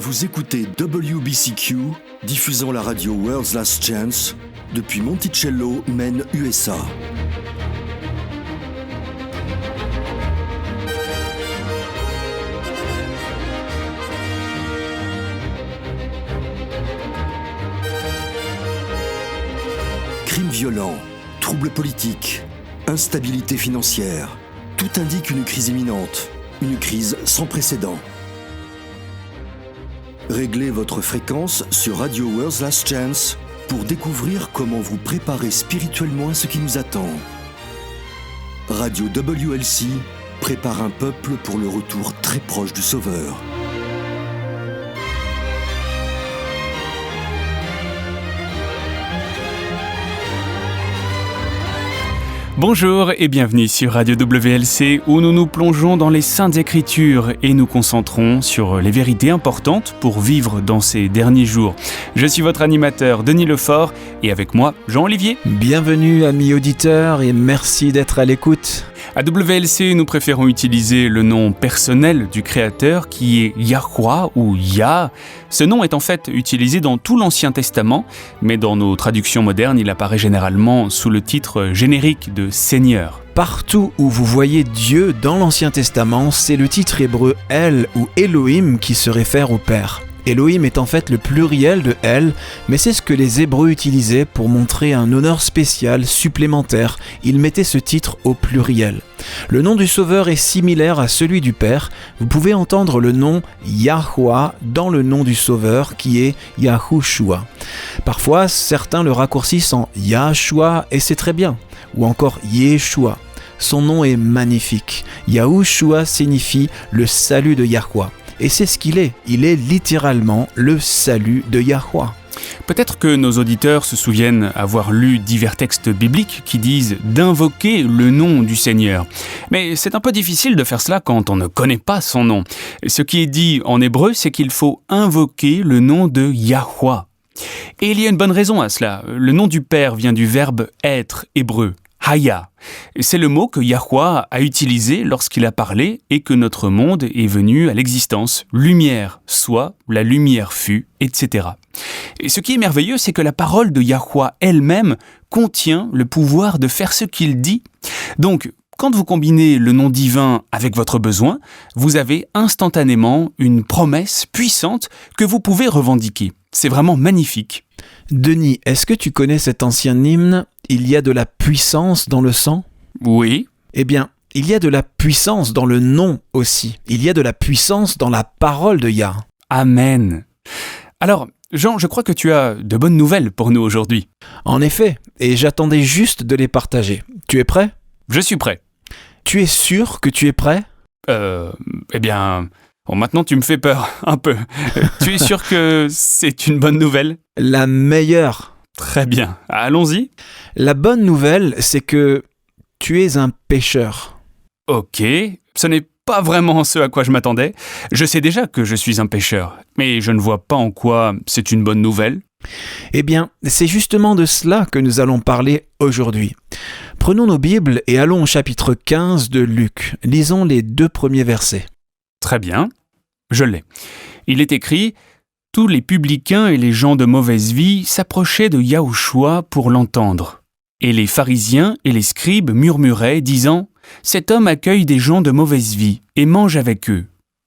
Vous écoutez WBCQ, diffusant la radio World's Last Chance depuis Monticello, Maine, USA. Crimes violents, troubles politiques, instabilité financière, tout indique une crise imminente, une crise sans précédent. Réglez votre fréquence sur Radio World's Last Chance pour découvrir comment vous préparer spirituellement à ce qui nous attend. Radio WLC prépare un peuple pour le retour très proche du Sauveur. Bonjour et bienvenue sur Radio WLC où nous nous plongeons dans les Saintes Écritures et nous concentrons sur les vérités importantes pour vivre dans ces derniers jours. Je suis votre animateur Denis Lefort et avec moi Jean-Olivier. Bienvenue amis auditeurs et merci d'être à l'écoute. À WLC, nous préférons utiliser le nom personnel du Créateur qui est Yahweh ou Yah. Ce nom est en fait utilisé dans tout l'Ancien Testament, mais dans nos traductions modernes, il apparaît généralement sous le titre générique de Seigneur. Partout où vous voyez Dieu dans l'Ancien Testament, c'est le titre hébreu El ou Elohim qui se réfère au Père. Elohim est en fait le pluriel de El, mais c'est ce que les Hébreux utilisaient pour montrer un honneur spécial, supplémentaire. Ils mettaient ce titre au pluriel. Le nom du Sauveur est similaire à celui du Père. Vous pouvez entendre le nom Yahweh dans le nom du Sauveur qui est Yahushua. Parfois, certains le raccourcissent en Yahshua et c'est très bien, ou encore Yeshua. Son nom est magnifique. Yahushua signifie le salut de Yahweh. Et c'est ce qu'il est. Il est littéralement le salut de Yahweh. Peut-être que nos auditeurs se souviennent avoir lu divers textes bibliques qui disent d'invoquer le nom du Seigneur. Mais c'est un peu difficile de faire cela quand on ne connaît pas son nom. Ce qui est dit en hébreu, c'est qu'il faut invoquer le nom de Yahweh. Et il y a une bonne raison à cela. Le nom du Père vient du verbe être hébreu. Haya. C'est le mot que Yahweh a utilisé lorsqu'il a parlé et que notre monde est venu à l'existence. Lumière, soit la lumière fut, etc. Et ce qui est merveilleux, c'est que la parole de Yahweh elle-même contient le pouvoir de faire ce qu'il dit. Donc, quand vous combinez le nom divin avec votre besoin, vous avez instantanément une promesse puissante que vous pouvez revendiquer. C'est vraiment magnifique. Denis, est-ce que tu connais cet ancien hymne « Il y a de la puissance dans le sang » ? Oui. Eh bien, il y a de la puissance dans le nom aussi. Il y a de la puissance dans la parole de Yah. Amen. Alors, Jean, je crois que tu as de bonnes nouvelles pour nous aujourd'hui. En effet, et j'attendais juste de les partager. Tu es prêt ? Je suis prêt. Tu es sûr que tu es prêt ? Eh bien... Bon, maintenant tu me fais peur, un peu. Tu es sûr que c'est une bonne nouvelle ? La meilleure. Très bien, allons-y. La bonne nouvelle, c'est que tu es un pécheur. Ok, ce n'est pas vraiment ce à quoi je m'attendais. Je sais déjà que je suis un pécheur, mais je ne vois pas en quoi c'est une bonne nouvelle. Eh bien, c'est justement de cela que nous allons parler aujourd'hui. Prenons nos Bibles et allons au chapitre 15 de Luc. Lisons les 2 premiers versets. Très bien, je l'ai. Il est écrit « Tous les publicains et les gens de mauvaise vie s'approchaient de Yahushua pour l'entendre. Et les pharisiens et les scribes murmuraient, disant « Cet homme accueille des gens de mauvaise vie et mange avec eux. »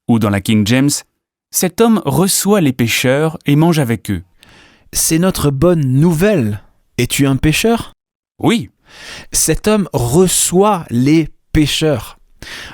Ou dans la King James « Cet homme reçoit les pécheurs et mange avec eux. » C'est notre bonne nouvelle. Es-tu un pécheur ? Oui. Cet homme reçoit les pécheurs.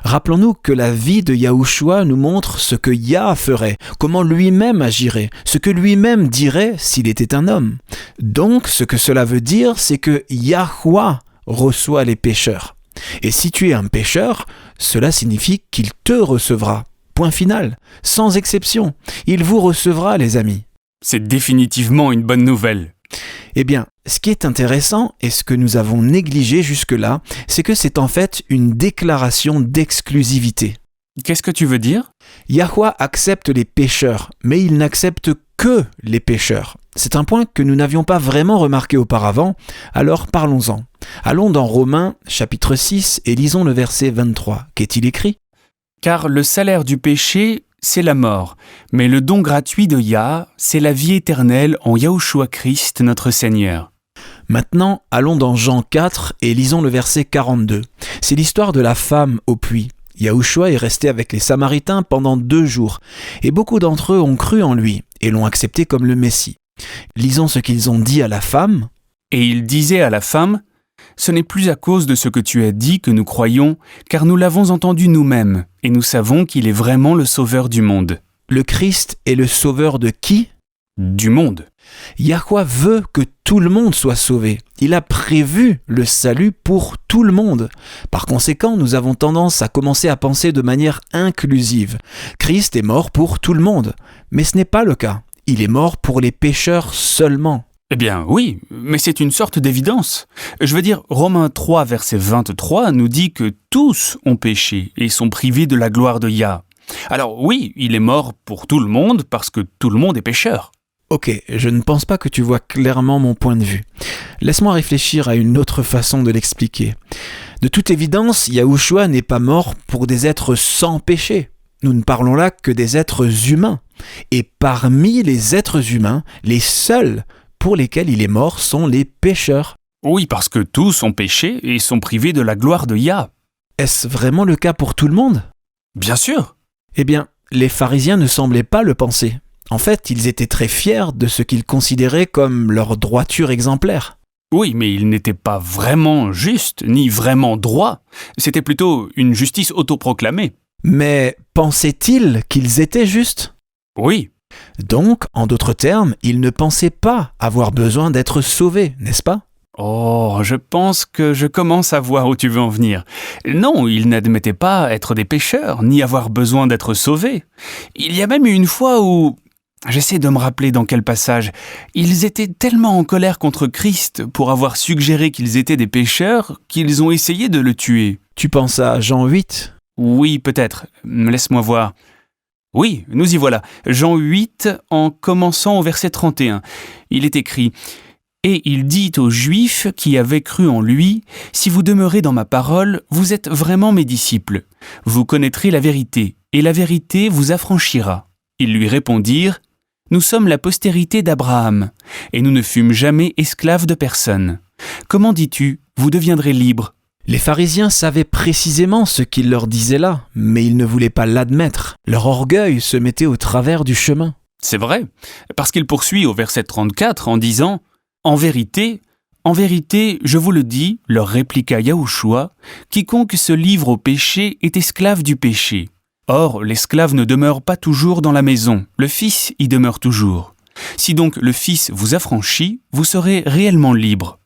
Rappelons-nous que la vie de Yahushua nous montre ce que Yah ferait, comment lui-même agirait, ce que lui-même dirait s'il était un homme. Donc, ce que cela veut dire, c'est que Yahweh reçoit les pécheurs. Et si tu es un pécheur, cela signifie qu'il te recevra. Point final, sans exception. Il vous recevra, les amis. C'est définitivement une bonne nouvelle. Eh bien, ce qui est intéressant et ce que nous avons négligé jusque-là, c'est que c'est en fait une déclaration d'exclusivité. Qu'est-ce que tu veux dire ? Yahweh accepte les pécheurs, mais il n'accepte que les pécheurs. C'est un point que nous n'avions pas vraiment remarqué auparavant, alors parlons-en. Allons dans Romains chapitre 6 et lisons le verset 23. Qu'est-il écrit ? Car le salaire du péché, c'est la mort, mais le don gratuit de Yah, c'est la vie éternelle en Yahushua Christ, notre Seigneur. Maintenant, allons dans Jean 4 et lisons le verset 42. C'est l'histoire de la femme au puits. Yahushua est resté avec les Samaritains pendant 2 jours, et beaucoup d'entre eux ont cru en lui et l'ont accepté comme le Messie. Lisons ce qu'ils ont dit à la femme. Et il disait à la femme, « Ce n'est plus à cause de ce que tu as dit que nous croyons, car nous l'avons entendu nous-mêmes, et nous savons qu'il est vraiment le Sauveur du monde. » Le Christ est le Sauveur de qui ? Du monde. Yahweh veut que tout le monde soit sauvé. Il a prévu le salut pour tout le monde. Par conséquent, nous avons tendance à commencer à penser de manière inclusive. Christ est mort pour tout le monde. Mais ce n'est pas le cas. Il est mort pour les pécheurs seulement. Eh bien oui, mais c'est une sorte d'évidence. Je veux dire, Romains 3, verset 23 nous dit que tous ont péché et sont privés de la gloire de Yah. Alors oui, il est mort pour tout le monde parce que tout le monde est pécheur. Ok, je ne pense pas que tu vois clairement mon point de vue. Laisse-moi réfléchir à une autre façon de l'expliquer. De toute évidence, Yahushua n'est pas mort pour des êtres sans péché. Nous ne parlons là que des êtres humains. Et parmi les êtres humains, les seuls pour lesquels il est mort sont les pécheurs. Oui, parce que tous ont péché et sont privés de la gloire de Yah. Est-ce vraiment le cas pour tout le monde ? Bien sûr. Eh bien, les pharisiens ne semblaient pas le penser. En fait, ils étaient très fiers de ce qu'ils considéraient comme leur droiture exemplaire. Oui, mais ils n'étaient pas vraiment justes, ni vraiment droits. C'était plutôt une justice autoproclamée. Mais pensaient-ils qu'ils étaient justes ? Oui. Donc, en d'autres termes, ils ne pensaient pas avoir besoin d'être sauvés, n'est-ce pas ? Oh, je pense que je commence à voir où tu veux en venir. Non, ils n'admettaient pas être des pécheurs, ni avoir besoin d'être sauvés. Il y a même eu une fois où... J'essaie de me rappeler dans quel passage. Ils étaient tellement en colère contre Christ pour avoir suggéré qu'ils étaient des pécheurs qu'ils ont essayé de le tuer. Tu penses à Jean 8 ? Oui, peut-être. Laisse-moi voir. Oui, nous y voilà. Jean 8, en commençant au verset 31. Il est écrit « Et il dit aux Juifs qui avaient cru en lui, « Si vous demeurez dans ma parole, vous êtes vraiment mes disciples. Vous connaîtrez la vérité, et la vérité vous affranchira. » Ils lui répondirent « Nous sommes la postérité d'Abraham, et nous ne fûmes jamais esclaves de personne. Comment dis-tu, vous deviendrez libres ?» Les pharisiens savaient précisément ce qu'il leur disait là, mais ils ne voulaient pas l'admettre. Leur orgueil se mettait au travers du chemin. C'est vrai, parce qu'il poursuit au verset 34 en disant « En vérité, je vous le dis, leur répliqua Yahushua, quiconque se livre au péché est esclave du péché. Or, l'esclave ne demeure pas toujours dans la maison, le Fils y demeure toujours. Si donc le Fils vous affranchit, vous serez réellement libre. »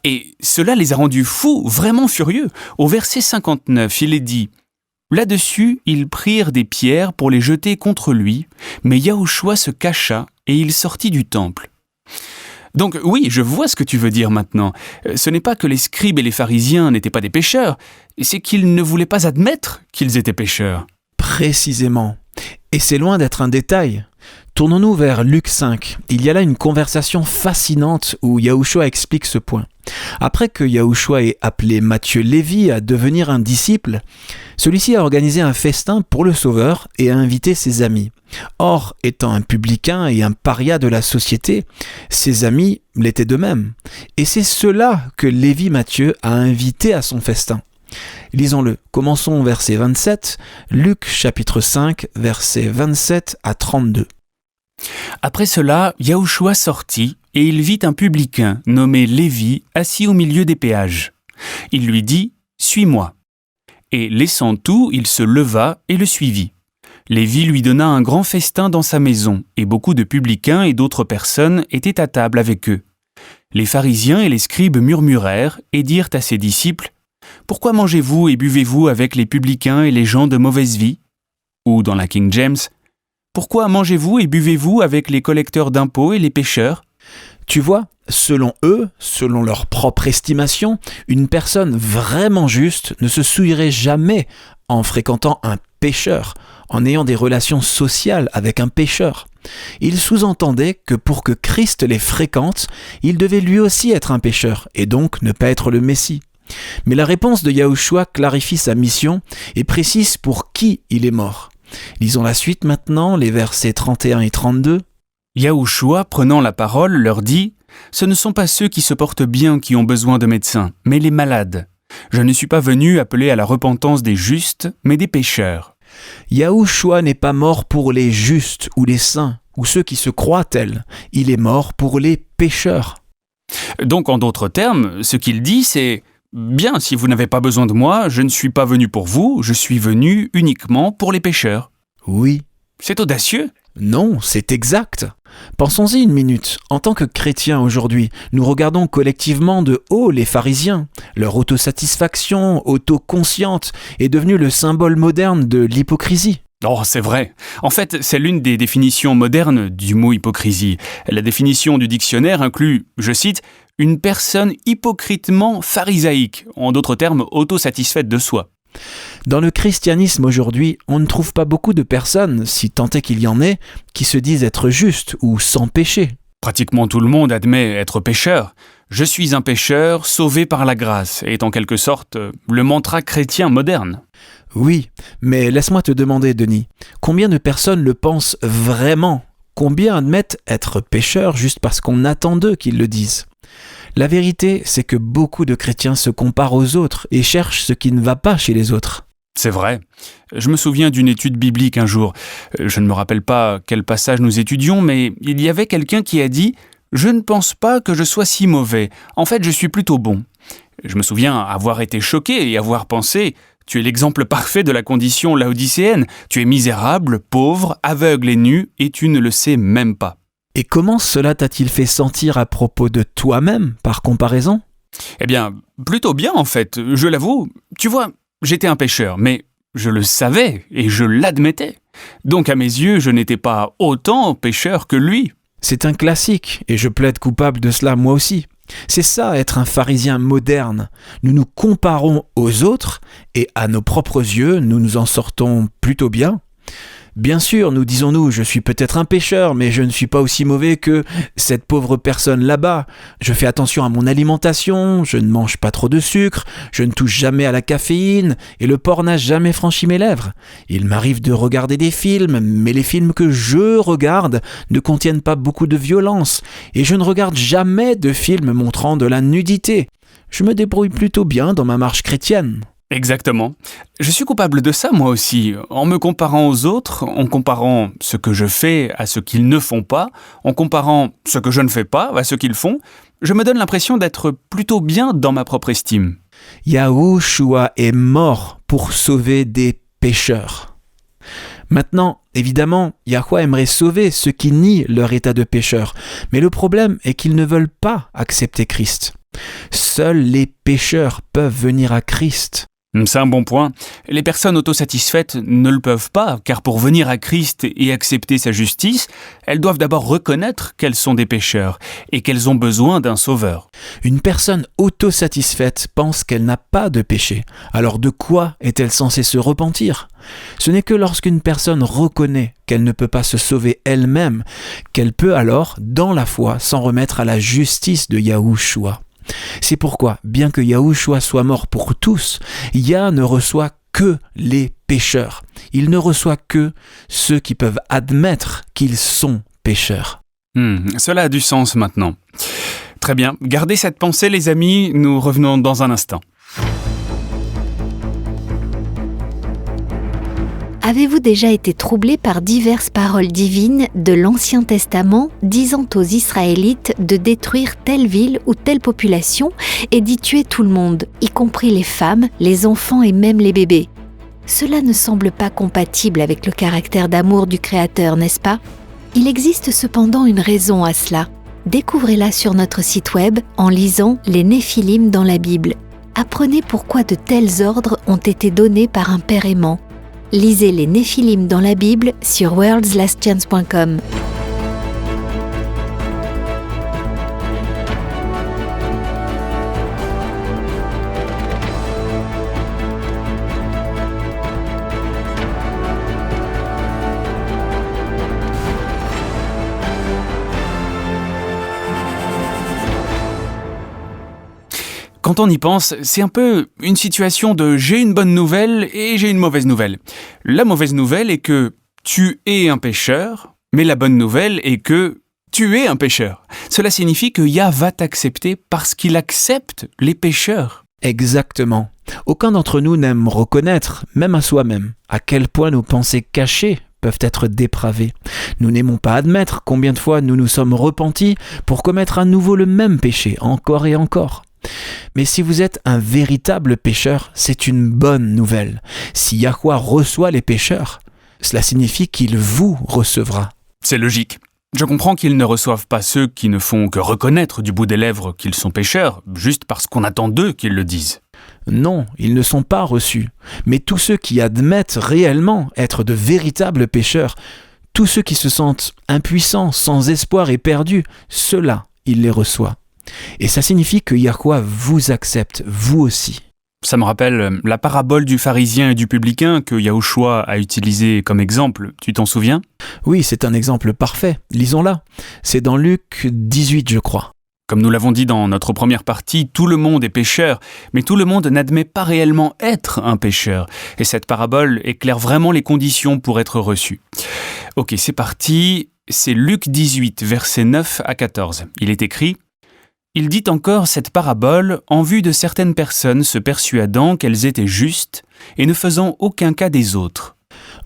Et cela les a rendus fous, vraiment furieux. Au verset 59, il est dit « Là-dessus, ils prirent des pierres pour les jeter contre lui, mais Yahushua se cacha et il sortit du temple. » Donc oui, je vois ce que tu veux dire maintenant. Ce n'est pas que les scribes et les pharisiens n'étaient pas des pécheurs, c'est qu'ils ne voulaient pas admettre qu'ils étaient pécheurs. Précisément. Et c'est loin d'être un détail. Tournons-nous vers Luc 5. Il y a là une conversation fascinante où Yahushua explique ce point. Après que Yahushua ait appelé Matthieu Lévi à devenir un disciple, celui-ci a organisé un festin pour le Sauveur et a invité ses amis. Or, étant un publicain et un paria de la société, ses amis l'étaient de même. Et c'est cela que Lévi Matthieu a invité à son festin. Lisons-le. Commençons au verset 27, Luc chapitre 5, versets 27 à 32. Après cela, Yahushua sortit, et il vit un publicain nommé Lévi assis au milieu des péages. Il lui dit « Suis-moi ». Et laissant tout, il se leva et le suivit. Lévi lui donna un grand festin dans sa maison, et beaucoup de publicains et d'autres personnes étaient à table avec eux. Les pharisiens et les scribes murmurèrent et dirent à ses disciples « Pourquoi mangez-vous et buvez-vous avec les publicains et les gens de mauvaise vie ?» Ou dans la King James « Pourquoi mangez-vous et buvez-vous avec les collecteurs d'impôts et les pécheurs ?» Tu vois, selon eux, selon leur propre estimation, une personne vraiment juste ne se souillerait jamais en fréquentant un pécheur, en ayant des relations sociales avec un pécheur. Ils sous-entendaient que pour que Christ les fréquente, il devait lui aussi être un pécheur, et donc ne pas être le Messie. Mais la réponse de Yahushua clarifie sa mission et précise pour qui il est mort. Lisons la suite maintenant, les versets 31 et 32. Yahushua, prenant la parole, leur dit « Ce ne sont pas ceux qui se portent bien qui ont besoin de médecins, mais les malades. Je ne suis pas venu appeler à la repentance des justes, mais des pécheurs. » Yahushua n'est pas mort pour les justes ou les saints, ou ceux qui se croient tels. Il est mort pour les pécheurs. Donc en d'autres termes, ce qu'il dit c'est « Bien, si vous n'avez pas besoin de moi, je ne suis pas venu pour vous, je suis venu uniquement pour les pécheurs. » Oui. C'est audacieux. Non, c'est exact. Pensons-y une minute. En tant que chrétiens aujourd'hui, nous regardons collectivement de haut les pharisiens. Leur autosatisfaction, autoconsciente, est devenue le symbole moderne de l'hypocrisie. Oh, c'est vrai. En fait, c'est l'une des définitions modernes du mot hypocrisie. La définition du dictionnaire inclut, je cite, « une personne hypocritement pharisaïque », en d'autres termes, autosatisfaite de soi. Dans le christianisme aujourd'hui, on ne trouve pas beaucoup de personnes, si tant est qu'il y en ait, qui se disent être justes ou sans péché. Pratiquement tout le monde admet être pécheur. « Je suis un pécheur, sauvé par la grâce » est en quelque sorte le mantra chrétien moderne. Oui, mais laisse-moi te demander, Denis, combien de personnes le pensent vraiment ? Combien admettent être pécheurs juste parce qu'on attend d'eux qu'ils le disent ? La vérité, c'est que beaucoup de chrétiens se comparent aux autres et cherchent ce qui ne va pas chez les autres. C'est vrai. Je me souviens d'une étude biblique un jour. Je ne me rappelle pas quel passage nous étudions, mais il y avait quelqu'un qui a dit « Je ne pense pas que je sois si mauvais. En fait, je suis plutôt bon. » Je me souviens avoir été choqué et avoir pensé « Tu es l'exemple parfait de la condition laodicéenne. Tu es misérable, pauvre, aveugle et nu, et tu ne le sais même pas. » Et comment cela t'a-t-il fait sentir à propos de toi-même, par comparaison ? Eh bien, plutôt bien en fait, je l'avoue. Tu vois, j'étais un pécheur, mais je le savais et je l'admettais. Donc à mes yeux, je n'étais pas autant pécheur que lui. C'est un classique, et je plaide coupable de cela moi aussi. C'est ça, être un pharisien moderne. Nous nous comparons aux autres, et à nos propres yeux, nous nous en sortons plutôt bien. Bien sûr, nous disons-nous, je suis peut-être un pécheur, mais je ne suis pas aussi mauvais que cette pauvre personne là-bas. Je fais attention à mon alimentation, je ne mange pas trop de sucre, je ne touche jamais à la caféine, et le porc n'a jamais franchi mes lèvres. Il m'arrive de regarder des films, mais les films que je regarde ne contiennent pas beaucoup de violence, et je ne regarde jamais de films montrant de la nudité. Je me débrouille plutôt bien dans ma marche chrétienne. Exactement. Je suis coupable de ça moi aussi, en me comparant aux autres, en comparant ce que je fais à ce qu'ils ne font pas, en comparant ce que je ne fais pas à ce qu'ils font, je me donne l'impression d'être plutôt bien dans ma propre estime. Yahushua est mort pour sauver des pécheurs. Maintenant, évidemment, Yahweh aimerait sauver ceux qui nient leur état de pécheur, mais le problème est qu'ils ne veulent pas accepter Christ. Seuls les pécheurs peuvent venir à Christ. C'est un bon point. Les personnes autosatisfaites ne le peuvent pas, car pour venir à Christ et accepter sa justice, elles doivent d'abord reconnaître qu'elles sont des pécheurs et qu'elles ont besoin d'un sauveur. Une personne autosatisfaite pense qu'elle n'a pas de péché. Alors de quoi est-elle censée se repentir ? Ce n'est que lorsqu'une personne reconnaît qu'elle ne peut pas se sauver elle-même, qu'elle peut alors, dans la foi, s'en remettre à la justice de Yahushua. C'est pourquoi, bien que Yahushua soit mort pour tous, Yah ne reçoit que les pécheurs. Il ne reçoit que ceux qui peuvent admettre qu'ils sont pécheurs. Cela a du sens maintenant. Très bien, gardez cette pensée les amis, nous revenons dans un instant. Avez-vous déjà été troublé par diverses paroles divines de l'Ancien Testament disant aux Israélites de détruire telle ville ou telle population et d'y tuer tout le monde, y compris les femmes, les enfants et même les bébés ? Cela ne semble pas compatible avec le caractère d'amour du Créateur, n'est-ce pas ? Il existe cependant une raison à cela. Découvrez-la sur notre site web en lisant les Néphilim dans la Bible. Apprenez pourquoi de tels ordres ont été donnés par un père aimant. Lisez les Néphilim dans la Bible sur worldslastchance.com. Quand on y pense, c'est un peu une situation de j'ai une bonne nouvelle et j'ai une mauvaise nouvelle. La mauvaise nouvelle est que tu es un pécheur, mais la bonne nouvelle est que tu es un pécheur. Cela signifie que Yah va t'accepter parce qu'il accepte les pécheurs. Exactement. Aucun d'entre nous n'aime reconnaître, même à soi-même, à quel point nos pensées cachées peuvent être dépravées. Nous n'aimons pas admettre combien de fois nous nous sommes repentis pour commettre à nouveau le même péché, encore et encore. Mais si vous êtes un véritable pécheur, c'est une bonne nouvelle. Si Yahweh reçoit les pécheurs, cela signifie qu'il vous recevra. C'est logique. Je comprends qu'ils ne reçoivent pas ceux qui ne font que reconnaître du bout des lèvres qu'ils sont pécheurs, juste parce qu'on attend d'eux qu'ils le disent. Non, ils ne sont pas reçus. Mais tous ceux qui admettent réellement être de véritables pécheurs, tous ceux qui se sentent impuissants, sans espoir et perdus, ceux-là, il les reçoit. Et ça signifie que Yahweh vous accepte, vous aussi. Ça me rappelle la parabole du pharisien et du publicain que Yahushua a utilisée comme exemple. Tu t'en souviens ? Oui, c'est un exemple parfait. Lisons-la. C'est dans Luc 18, je crois. Comme nous l'avons dit dans notre première partie, tout le monde est pécheur, mais tout le monde n'admet pas réellement être un pécheur. Et cette parabole éclaire vraiment les conditions pour être reçue. Ok, c'est parti. C'est Luc 18, versets 9 à 14. Il est écrit « Il dit encore cette parabole en vue de certaines personnes se persuadant qu'elles étaient justes et ne faisant aucun cas des autres. »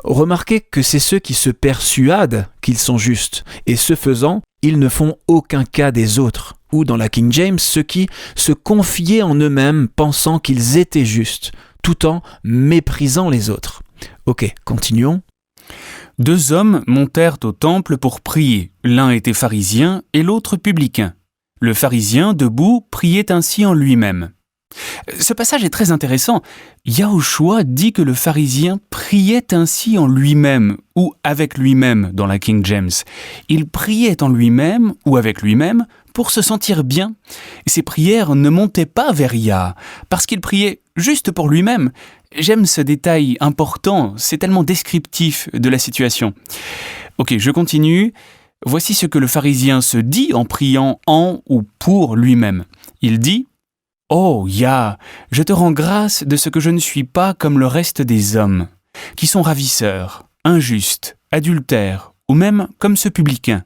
Remarquez que c'est ceux qui se persuadent qu'ils sont justes, et ce faisant, ils ne font aucun cas des autres. Ou dans la King James, ceux qui se confiaient en eux-mêmes pensant qu'ils étaient justes, tout en méprisant les autres. Ok, continuons. 2 hommes montèrent au temple pour prier. L'un était pharisien et l'autre publicain. Le pharisien, debout, priait ainsi en lui-même. Ce passage est très intéressant. Yahushua dit que le pharisien priait ainsi en lui-même ou avec lui-même dans la King James. Il priait en lui-même ou avec lui-même pour se sentir bien. Ses prières ne montaient pas vers Yah, parce qu'il priait juste pour lui-même. J'aime ce détail important, c'est tellement descriptif de la situation. Ok, je continue. Voici ce que le pharisien se dit en priant en ou pour lui-même. Il dit « Oh, Yah, je te rends grâce de ce que je ne suis pas comme le reste des hommes, qui sont ravisseurs, injustes, adultères, ou même comme ce publicain.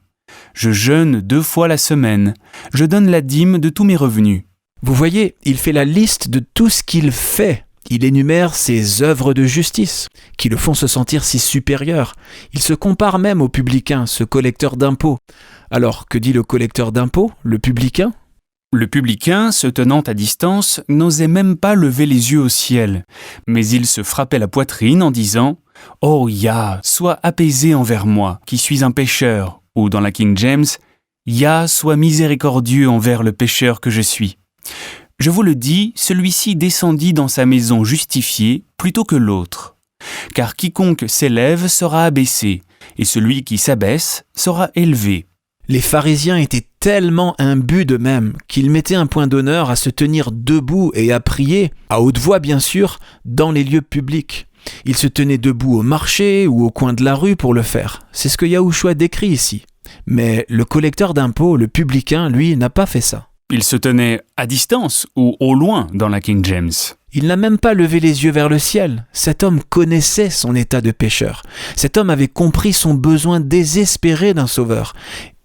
Je jeûne 2 fois la semaine, je donne la dîme de tous mes revenus. » Vous voyez, il fait la liste de tout ce qu'il fait. Il énumère ses œuvres de justice, qui le font se sentir si supérieur. Il se compare même au publicain, ce collecteur d'impôts. Alors, que dit le collecteur d'impôts, le publicain ? Le publicain, se tenant à distance, n'osait même pas lever les yeux au ciel, mais il se frappait la poitrine en disant « Oh Yah, sois apaisé envers moi, qui suis un pécheur » ou dans la King James « Yah, sois miséricordieux envers le pécheur que je suis ». Je vous le dis, celui-ci descendit dans sa maison justifié plutôt que l'autre. Car quiconque s'élève sera abaissé, et celui qui s'abaisse sera élevé. Les pharisiens étaient tellement imbus d'eux-mêmes qu'ils mettaient un point d'honneur à se tenir debout et à prier, à haute voix bien sûr, dans les lieux publics. Ils se tenaient debout au marché ou au coin de la rue pour le faire. C'est ce que Yahushua décrit ici. Mais le collecteur d'impôts, le publicain, lui, n'a pas fait ça. Il se tenait à distance ou au loin dans la King James. Il n'a même pas levé les yeux vers le ciel. Cet homme connaissait son état de pécheur. Cet homme avait compris son besoin désespéré d'un sauveur.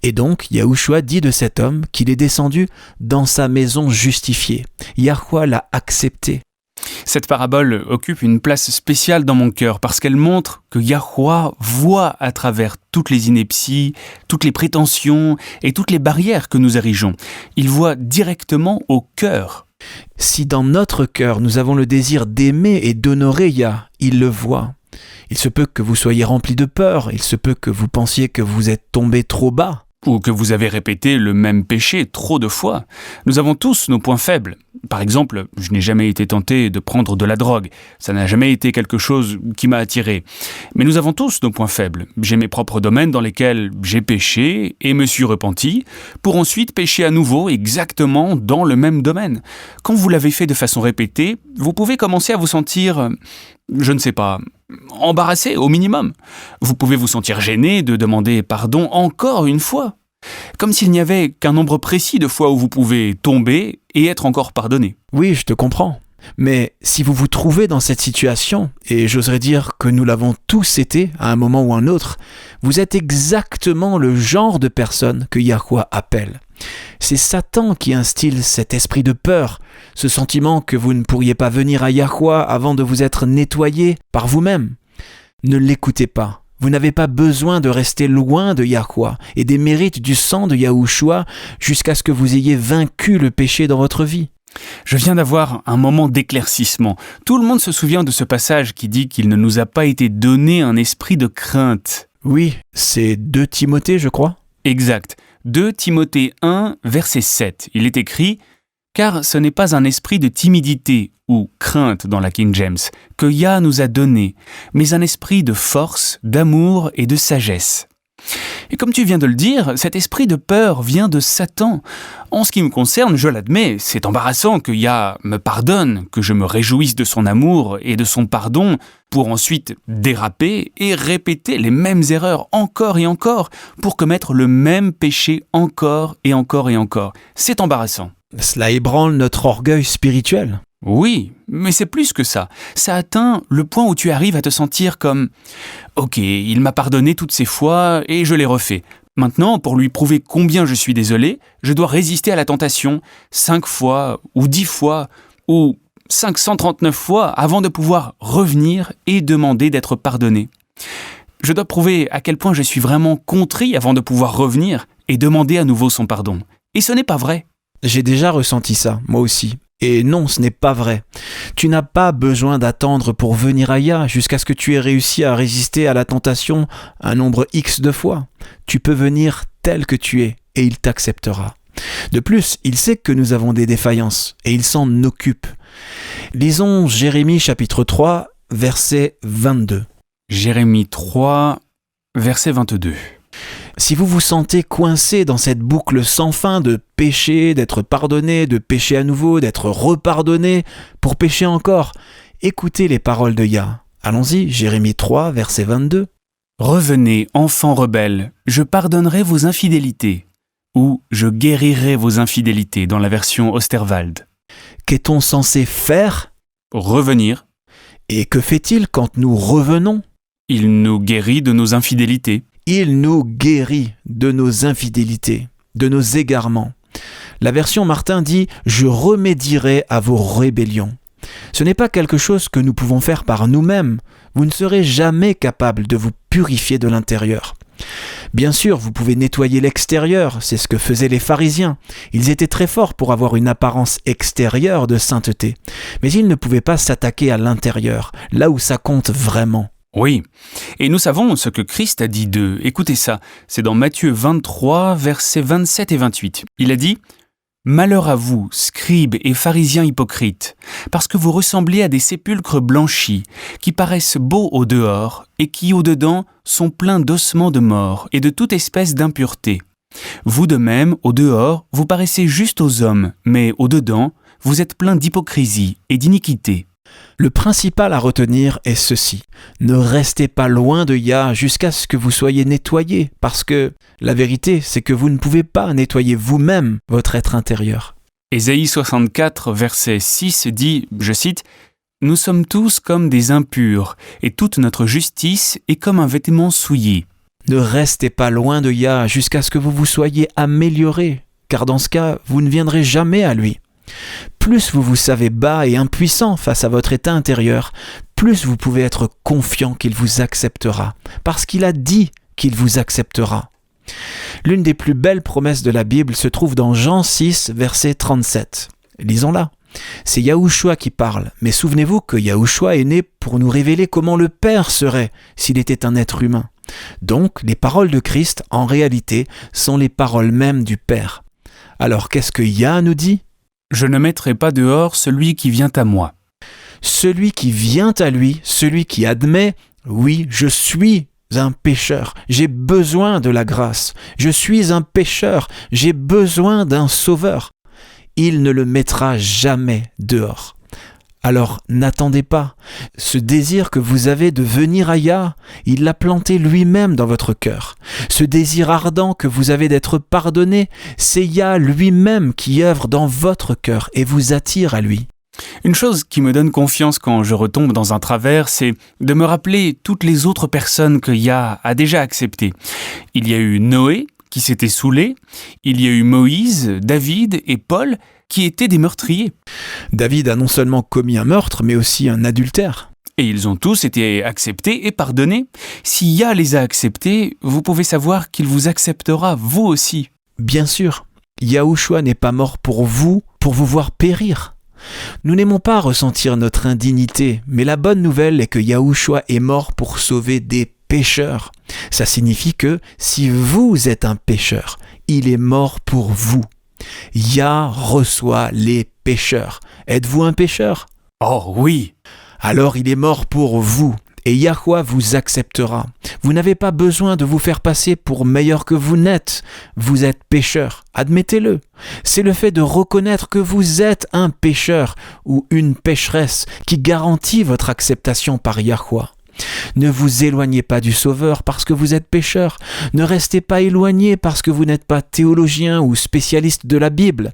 Et donc, Yahushua dit de cet homme qu'il est descendu dans sa maison justifiée. Yahweh l'a accepté. Cette parabole occupe une place spéciale dans mon cœur parce qu'elle montre que Yahweh voit à travers toutes les inepties, toutes les prétentions et toutes les barrières que nous érigeons. Il voit directement au cœur. Si dans notre cœur nous avons le désir d'aimer et d'honorer Yah, il le voit. Il se peut que vous soyez rempli de peur, il se peut que vous pensiez que vous êtes tombé trop bas. Ou que vous avez répété le même péché trop de fois. Nous avons tous nos points faibles. Par exemple, je n'ai jamais été tenté de prendre de la drogue. Ça n'a jamais été quelque chose qui m'a attiré. Mais nous avons tous nos points faibles. J'ai mes propres domaines dans lesquels j'ai péché et me suis repenti, pour ensuite pécher à nouveau exactement dans le même domaine. Quand vous l'avez fait de façon répétée, vous pouvez commencer à vous sentir, je ne sais pas, embarrassé au minimum. Vous pouvez vous sentir gêné de demander pardon encore une fois. Comme s'il n'y avait qu'un nombre précis de fois où vous pouvez tomber et être encore pardonné. Oui, je te comprends. Mais si vous vous trouvez dans cette situation, et j'oserais dire que nous l'avons tous été à un moment ou un autre, vous êtes exactement le genre de personne que Yahuwah appelle. C'est Satan qui instille cet esprit de peur, ce sentiment que vous ne pourriez pas venir à Yahuwah avant de vous être nettoyé par vous-même. Ne l'écoutez pas. Vous n'avez pas besoin de rester loin de Yahuwah et des mérites du sang de Yahushua jusqu'à ce que vous ayez vaincu le péché dans votre vie. Je viens d'avoir un moment d'éclaircissement. Tout le monde se souvient de ce passage qui dit qu'il ne nous a pas été donné un esprit de crainte. Oui, c'est 2 Timothée, je crois. Exact. 2 Timothée 1, verset 7. Il est écrit « Car ce n'est pas un esprit de timidité ou crainte dans la King James que Yah nous a donné, mais un esprit de force, d'amour et de sagesse. » Et comme tu viens de le dire, cet esprit de peur vient de Satan. En ce qui me concerne, je l'admets, c'est embarrassant que Yah me pardonne, que je me réjouisse de son amour et de son pardon, pour ensuite déraper et répéter les mêmes erreurs encore et encore, pour commettre le même péché encore et encore et encore. C'est embarrassant. Cela ébranle notre orgueil spirituel. Oui, mais c'est plus que ça. Ça atteint le point où tu arrives à te sentir comme « Ok, il m'a pardonné toutes ces fois et je l'ai refait. Maintenant, pour lui prouver combien je suis désolé, je dois résister à la tentation 5 fois ou 10 fois ou 539 fois avant de pouvoir revenir et demander d'être pardonné. Je dois prouver à quel point je suis vraiment contrit avant de pouvoir revenir et demander à nouveau son pardon. Et ce n'est pas vrai. » J'ai déjà ressenti ça, moi aussi. Et non, ce n'est pas vrai. Tu n'as pas besoin d'attendre pour venir à Yah jusqu'à ce que tu aies réussi à résister à la tentation un nombre X de fois. Tu peux venir tel que tu es et il t'acceptera. De plus, il sait que nous avons des défaillances et il s'en occupe. Lisons Jérémie chapitre 3, verset 22. Jérémie 3, verset 22. Si vous vous sentez coincé dans cette boucle sans fin de péché, d'être pardonné, de pécher à nouveau, d'être repardonné, pour pécher encore, écoutez les paroles de Yah. Allons-y, Jérémie 3, verset 22. « Revenez, enfants rebelles, je pardonnerai vos infidélités. » Ou « Je guérirai vos infidélités » dans la version Osterwald. Qu'est-on censé faire ? Revenir. Et que fait-il quand nous revenons ? Il nous guérit de nos infidélités. Il nous guérit de nos infidélités, de nos égarements. La version Martin dit « Je remédierai à vos rébellions ». Ce n'est pas quelque chose que nous pouvons faire par nous-mêmes. Vous ne serez jamais capable de vous purifier de l'intérieur. Bien sûr, vous pouvez nettoyer l'extérieur, c'est ce que faisaient les pharisiens. Ils étaient très forts pour avoir une apparence extérieure de sainteté. Mais ils ne pouvaient pas s'attaquer à l'intérieur, là où ça compte vraiment. Oui, et nous savons ce que Christ a dit d'eux. Écoutez ça, c'est dans Matthieu 23, versets 27 et 28. Il a dit « Malheur à vous, scribes et pharisiens hypocrites, parce que vous ressemblez à des sépulcres blanchis, qui paraissent beaux au dehors, et qui au dedans sont pleins d'ossements de mort et de toute espèce d'impureté. Vous de même, au dehors, vous paraissez juste aux hommes, mais au dedans, vous êtes pleins d'hypocrisie et d'iniquité. » Le principal à retenir est ceci. Ne restez pas loin de Yah jusqu'à ce que vous soyez nettoyés, parce que la vérité, c'est que vous ne pouvez pas nettoyer vous-même votre être intérieur. Ésaïe 64, verset 6 dit, je cite, « Nous sommes tous comme des impurs, et toute notre justice est comme un vêtement souillé. » Ne restez pas loin de Yah jusqu'à ce que vous vous soyez améliorés, car dans ce cas, vous ne viendrez jamais à lui. Plus vous vous savez bas et impuissant face à votre état intérieur, plus vous pouvez être confiant qu'il vous acceptera, parce qu'il a dit qu'il vous acceptera. L'une des plus belles promesses de la Bible se trouve dans Jean 6, verset 37. Lisons-la. C'est Yahushua qui parle, mais souvenez-vous que Yahushua est né pour nous révéler comment le Père serait s'il était un être humain. Donc, les paroles de Christ, en réalité, sont les paroles mêmes du Père. Alors, qu'est-ce que Yah nous dit ? Je ne mettrai pas dehors celui qui vient à moi. Celui qui vient à lui, celui qui admet « Oui, je suis un pécheur, j'ai besoin de la grâce. Je suis un pécheur, j'ai besoin d'un sauveur. » Il ne le mettra jamais dehors. Alors n'attendez pas. Ce désir que vous avez de venir à Yah, il l'a planté lui-même dans votre cœur. Ce désir ardent que vous avez d'être pardonné, c'est Yah lui-même qui œuvre dans votre cœur et vous attire à lui. Une chose qui me donne confiance quand je retombe dans un travers, c'est de me rappeler toutes les autres personnes que Yah a déjà acceptées. Il y a eu Noé, qui s'était saoulé, il y a eu Moïse, David et Paul, qui étaient des meurtriers. David a non seulement commis un meurtre, mais aussi un adultère. Et ils ont tous été acceptés et pardonnés. Si Yah les a acceptés, vous pouvez savoir qu'il vous acceptera, vous aussi. Bien sûr, Yahushua n'est pas mort pour vous voir périr. Nous n'aimons pas ressentir notre indignité, mais la bonne nouvelle est que Yahushua est mort pour sauver des pécheurs. Ça signifie que si vous êtes un pécheur, il est mort pour vous. Yah reçoit les pécheurs. Êtes-vous un pécheur? Oh oui! Alors il est mort pour vous. Et Yahweh vous acceptera. Vous n'avez pas besoin de vous faire passer pour meilleur que vous n'êtes. Vous êtes pécheur, admettez-le. C'est le fait de reconnaître que vous êtes un pécheur ou une pécheresse qui garantit votre acceptation par Yahweh. Ne vous éloignez pas du Sauveur parce que vous êtes pécheur. Ne restez pas éloigné parce que vous n'êtes pas théologien ou spécialiste de la Bible.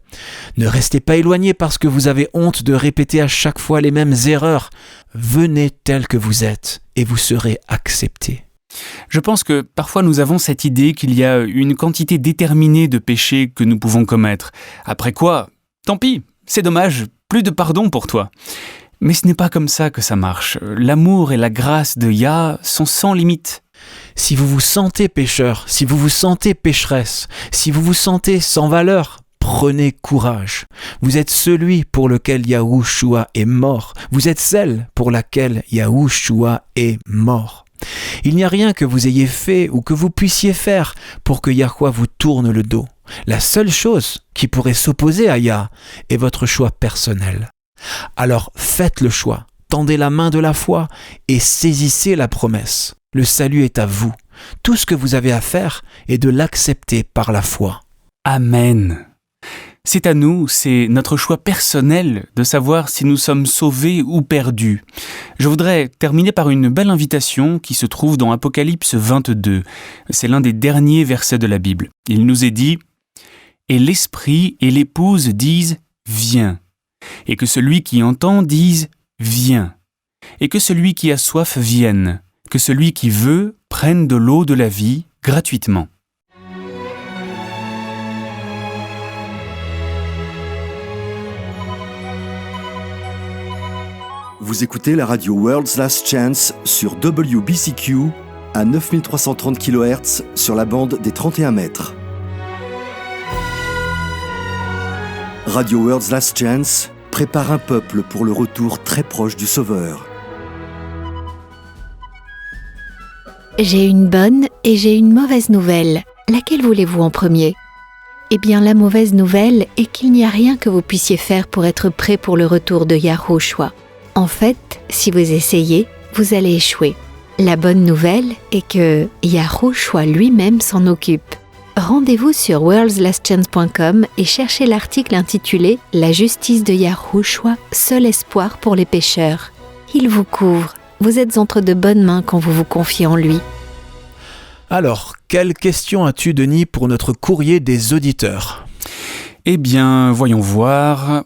Ne restez pas éloigné parce que vous avez honte de répéter à chaque fois les mêmes erreurs. Venez tel que vous êtes et vous serez accepté. Je pense que parfois nous avons cette idée qu'il y a une quantité déterminée de péchés que nous pouvons commettre. Après quoi, tant pis, c'est dommage, plus de pardon pour toi. Mais ce n'est pas comme ça que ça marche. L'amour et la grâce de Yah sont sans limite. Si vous vous sentez pécheur, si vous vous sentez pécheresse, si vous vous sentez sans valeur, prenez courage. Vous êtes celui pour lequel Yahushua est mort. Vous êtes celle pour laquelle Yahushua est mort. Il n'y a rien que vous ayez fait ou que vous puissiez faire pour que Yahweh vous tourne le dos. La seule chose qui pourrait s'opposer à Yah est votre choix personnel. Alors faites le choix, tendez la main de la foi et saisissez la promesse. Le salut est à vous. Tout ce que vous avez à faire est de l'accepter par la foi. Amen. C'est à nous, c'est notre choix personnel de savoir si nous sommes sauvés ou perdus. Je voudrais terminer par une belle invitation qui se trouve dans Apocalypse 22. C'est l'un des derniers versets de la Bible. Il nous est dit « Et l'Esprit et l'Épouse disent « Viens ». Et que celui qui entend dise « Viens ». Et que celui qui a soif vienne. Que celui qui veut prenne de l'eau de la vie gratuitement. Vous écoutez la radio World's Last Chance sur WBCQ à 9330 kHz sur la bande des 31 mètres. Radio World's Last Chance prépare un peuple pour le retour très proche du Sauveur. J'ai une bonne et j'ai une mauvaise nouvelle. Laquelle voulez-vous en premier ? Eh bien, la mauvaise nouvelle est qu'il n'y a rien que vous puissiez faire pour être prêt pour le retour de Yahushua. En fait, si vous essayez, vous allez échouer. La bonne nouvelle est que Yahushua lui-même s'en occupe. Rendez-vous sur worldslastchance.com et cherchez l'article intitulé « La justice de Yahushua, seul espoir pour les pécheurs ». Il vous couvre. Vous êtes entre de bonnes mains quand vous vous confiez en lui. Alors, quelle question as-tu, Denis, pour notre courrier des auditeurs ? Eh bien, voyons voir...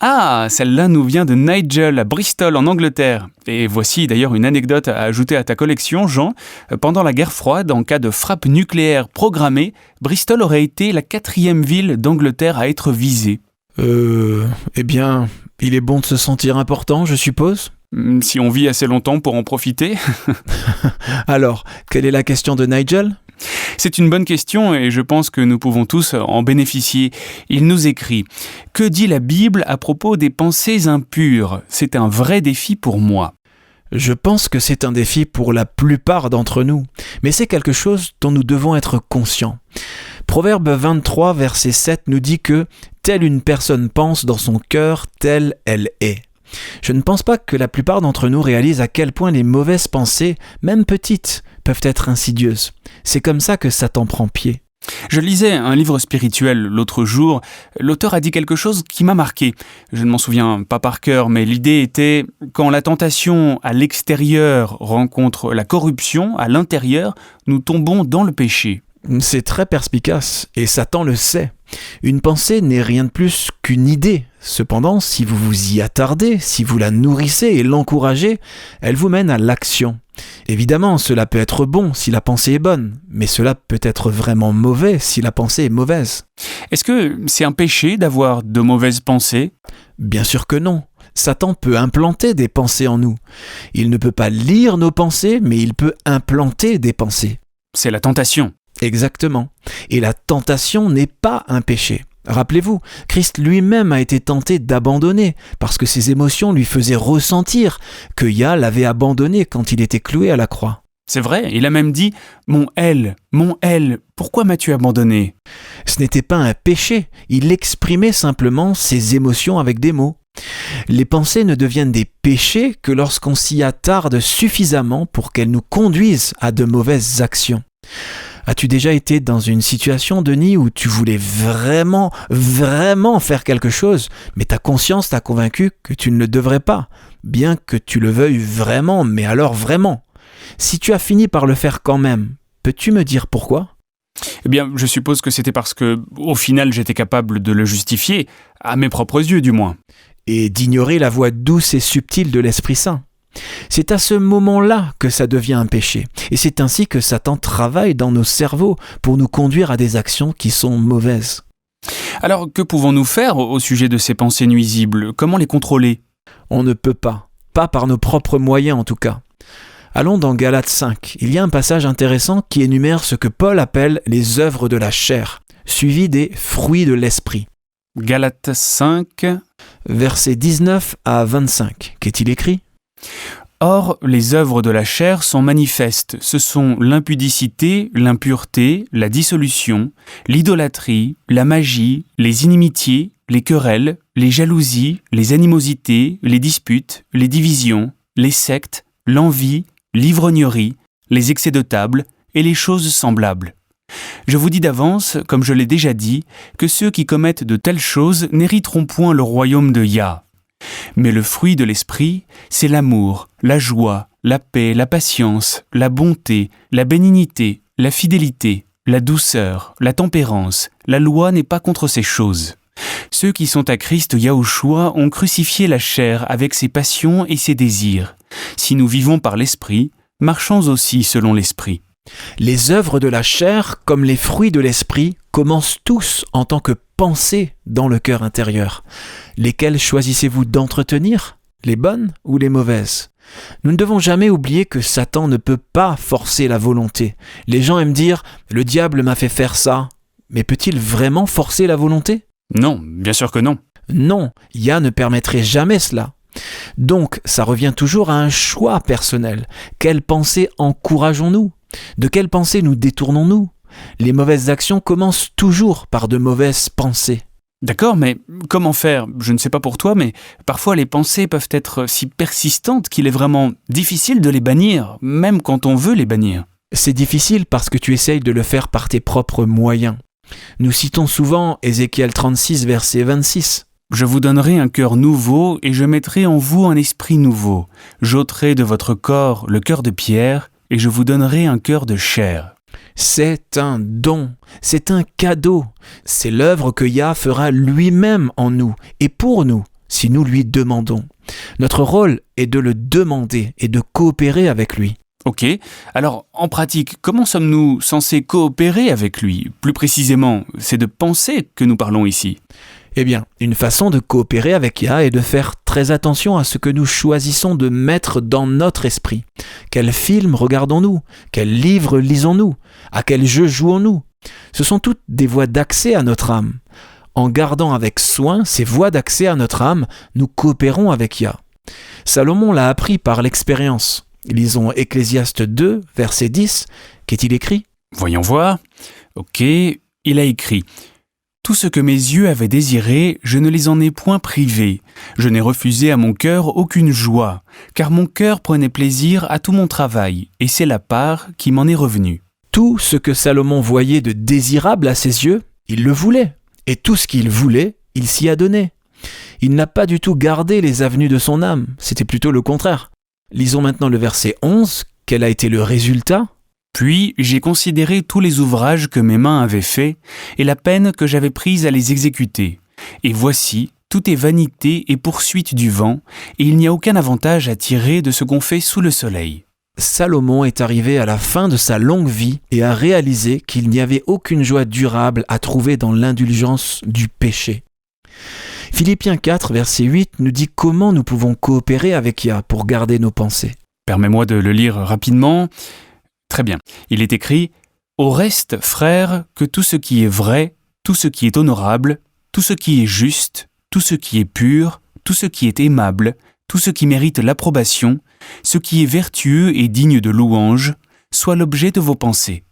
Ah, celle-là nous vient de Nigel à Bristol en Angleterre. Et voici d'ailleurs une anecdote à ajouter à ta collection, Jean. Pendant la guerre froide, en cas de frappe nucléaire programmée, Bristol aurait été la 4e ville d'Angleterre à être visée. Eh bien, il est bon de se sentir important, je suppose ? Si on vit assez longtemps pour en profiter. Alors, quelle est la question de Nigel ? C'est une bonne question et je pense que nous pouvons tous en bénéficier. Il nous écrit « Que dit la Bible à propos des pensées impures ? C'est un vrai défi pour moi. » Je pense que c'est un défi pour la plupart d'entre nous, mais c'est quelque chose dont nous devons être conscients. Proverbe 23, verset 7 nous dit que « Telle une personne pense dans son cœur, telle elle est ». Je ne pense pas que la plupart d'entre nous réalisent à quel point les mauvaises pensées, même petites, peuvent être insidieuses. C'est comme ça que Satan prend pied. Je lisais un livre spirituel l'autre jour. L'auteur a dit quelque chose qui m'a marqué. Je ne m'en souviens pas par cœur, mais l'idée était « Quand la tentation à l'extérieur rencontre la corruption à l'intérieur, nous tombons dans le péché. » C'est très perspicace, et Satan le sait. Une pensée n'est rien de plus qu'une idée. Cependant, si vous vous y attardez, si vous la nourrissez et l'encouragez, elle vous mène à l'action. Évidemment, cela peut être bon si la pensée est bonne, mais cela peut être vraiment mauvais si la pensée est mauvaise. Est-ce que c'est un péché d'avoir de mauvaises pensées ? Bien sûr que non. Satan peut implanter des pensées en nous. Il ne peut pas lire nos pensées, mais il peut implanter des pensées. C'est la tentation. Exactement. Et la tentation n'est pas un péché. Rappelez-vous, Christ lui-même a été tenté d'abandonner parce que ses émotions lui faisaient ressentir que Yah l'avait abandonné quand il était cloué à la croix. C'est vrai, il a même dit « Mon elle, pourquoi m'as-tu abandonné ?» Ce n'était pas un péché, il exprimait simplement ses émotions avec des mots. Les pensées ne deviennent des péchés que lorsqu'on s'y attarde suffisamment pour qu'elles nous conduisent à de mauvaises actions. As-tu déjà été dans une situation, Denis, où tu voulais vraiment faire quelque chose, mais ta conscience t'a convaincu que tu ne le devrais pas, bien que tu le veuilles vraiment, mais alors vraiment. Si tu as fini par le faire quand même, peux-tu me dire pourquoi ? Eh bien, je suppose que c'était parce que, au final, j'étais capable de le justifier, à mes propres yeux du moins. Et d'ignorer la voix douce et subtile de l'Esprit Saint. C'est à ce moment-là que ça devient un péché. Et c'est ainsi que Satan travaille dans nos cerveaux pour nous conduire à des actions qui sont mauvaises. Alors, que pouvons-nous faire au sujet de ces pensées nuisibles ? Comment les contrôler ? On ne peut pas par nos propres moyens en tout cas. Allons dans Galates 5. Il y a un passage intéressant qui énumère ce que Paul appelle les œuvres de la chair, suivi des fruits de l'esprit. Galates 5, versets 19 à 25. Qu'est-il écrit ? Or, les œuvres de la chair sont manifestes. Ce sont l'impudicité, l'impureté, la dissolution, l'idolâtrie, la magie, les inimitiés, les querelles, les jalousies, les animosités, les disputes, les divisions, les sectes, l'envie, l'ivrognerie, les excès de table et les choses semblables. Je vous dis d'avance, comme je l'ai déjà dit, que ceux qui commettent de telles choses n'hériteront point le royaume de Yah. Mais le fruit de l'esprit, c'est l'amour, la joie, la paix, la patience, la bonté, la bénignité, la fidélité, la douceur, la tempérance. La loi n'est pas contre ces choses. Ceux qui sont à Christ Yahushua ont crucifié la chair avec ses passions et ses désirs. Si nous vivons par l'esprit, marchons aussi selon l'esprit. Les œuvres de la chair, comme les fruits de l'esprit, commencent tous en tant que pensées dans le cœur intérieur. Lesquelles choisissez-vous d'entretenir ? Les bonnes ou les mauvaises ? Nous ne devons jamais oublier que Satan ne peut pas forcer la volonté. Les gens aiment dire « le diable m'a fait faire ça ». Mais peut-il vraiment forcer la volonté ? Non, bien sûr que non. Non, Yah ne permettrait jamais cela. Donc, ça revient toujours à un choix personnel. Quelle pensée encourageons-nous ? De quelle pensée nous détournons-nous ? Les mauvaises actions commencent toujours par de mauvaises pensées. D'accord, mais comment faire ? Je ne sais pas pour toi, mais parfois les pensées peuvent être si persistantes qu'il est vraiment difficile de les bannir, même quand on veut les bannir. C'est difficile parce que tu essayes de le faire par tes propres moyens. Nous citons souvent Ézéchiel 36, verset 26. « Je vous donnerai un cœur nouveau et je mettrai en vous un esprit nouveau. J'ôterai de votre corps le cœur de pierre et je vous donnerai un cœur de chair. » C'est un don, c'est un cadeau. C'est l'œuvre que Yah fera lui-même en nous et pour nous, si nous lui demandons. Notre rôle est de le demander et de coopérer avec lui. Ok, alors en pratique, comment sommes-nous censés coopérer avec lui ? Plus précisément, c'est de penser que nous parlons ici. Eh bien, une façon de coopérer avec Yah est de faire très attention à ce que nous choisissons de mettre dans notre esprit. Quel film regardons-nous ? Quel livre lisons-nous ? À quel jeu jouons-nous ? Ce sont toutes des voies d'accès à notre âme. En gardant avec soin ces voies d'accès à notre âme, nous coopérons avec Yah. Salomon l'a appris par l'expérience. Lisons Ecclésiaste 2, verset 10. Qu'est-il écrit ? Voyons voir. Ok, il a écrit « Tout ce que mes yeux avaient désiré, je ne les en ai point privés. Je n'ai refusé à mon cœur aucune joie, car mon cœur prenait plaisir à tout mon travail, et c'est la part qui m'en est revenue. » Tout ce que Salomon voyait de désirable à ses yeux, il le voulait. Et tout ce qu'il voulait, il s'y a donné. Il n'a pas du tout gardé les avenues de son âme, c'était plutôt le contraire. Lisons maintenant le verset 11. Quel a été le résultat ? Puis j'ai considéré tous les ouvrages que mes mains avaient faits et la peine que j'avais prise à les exécuter. Et voici, tout est vanité et poursuite du vent, et il n'y a aucun avantage à tirer de ce qu'on fait sous le soleil. Salomon est arrivé à la fin de sa longue vie et a réalisé qu'il n'y avait aucune joie durable à trouver dans l'indulgence du péché. Philippiens 4, verset 8 nous dit comment nous pouvons coopérer avec Yah pour garder nos pensées. Permets-moi de le lire rapidement. Très bien. Il est écrit « Au reste, frères, que tout ce qui est vrai, tout ce qui est honorable, tout ce qui est juste, tout ce qui est pur, tout ce qui est aimable, tout ce qui mérite l'approbation, ce qui est vertueux et digne de louange, soit l'objet de vos pensées. »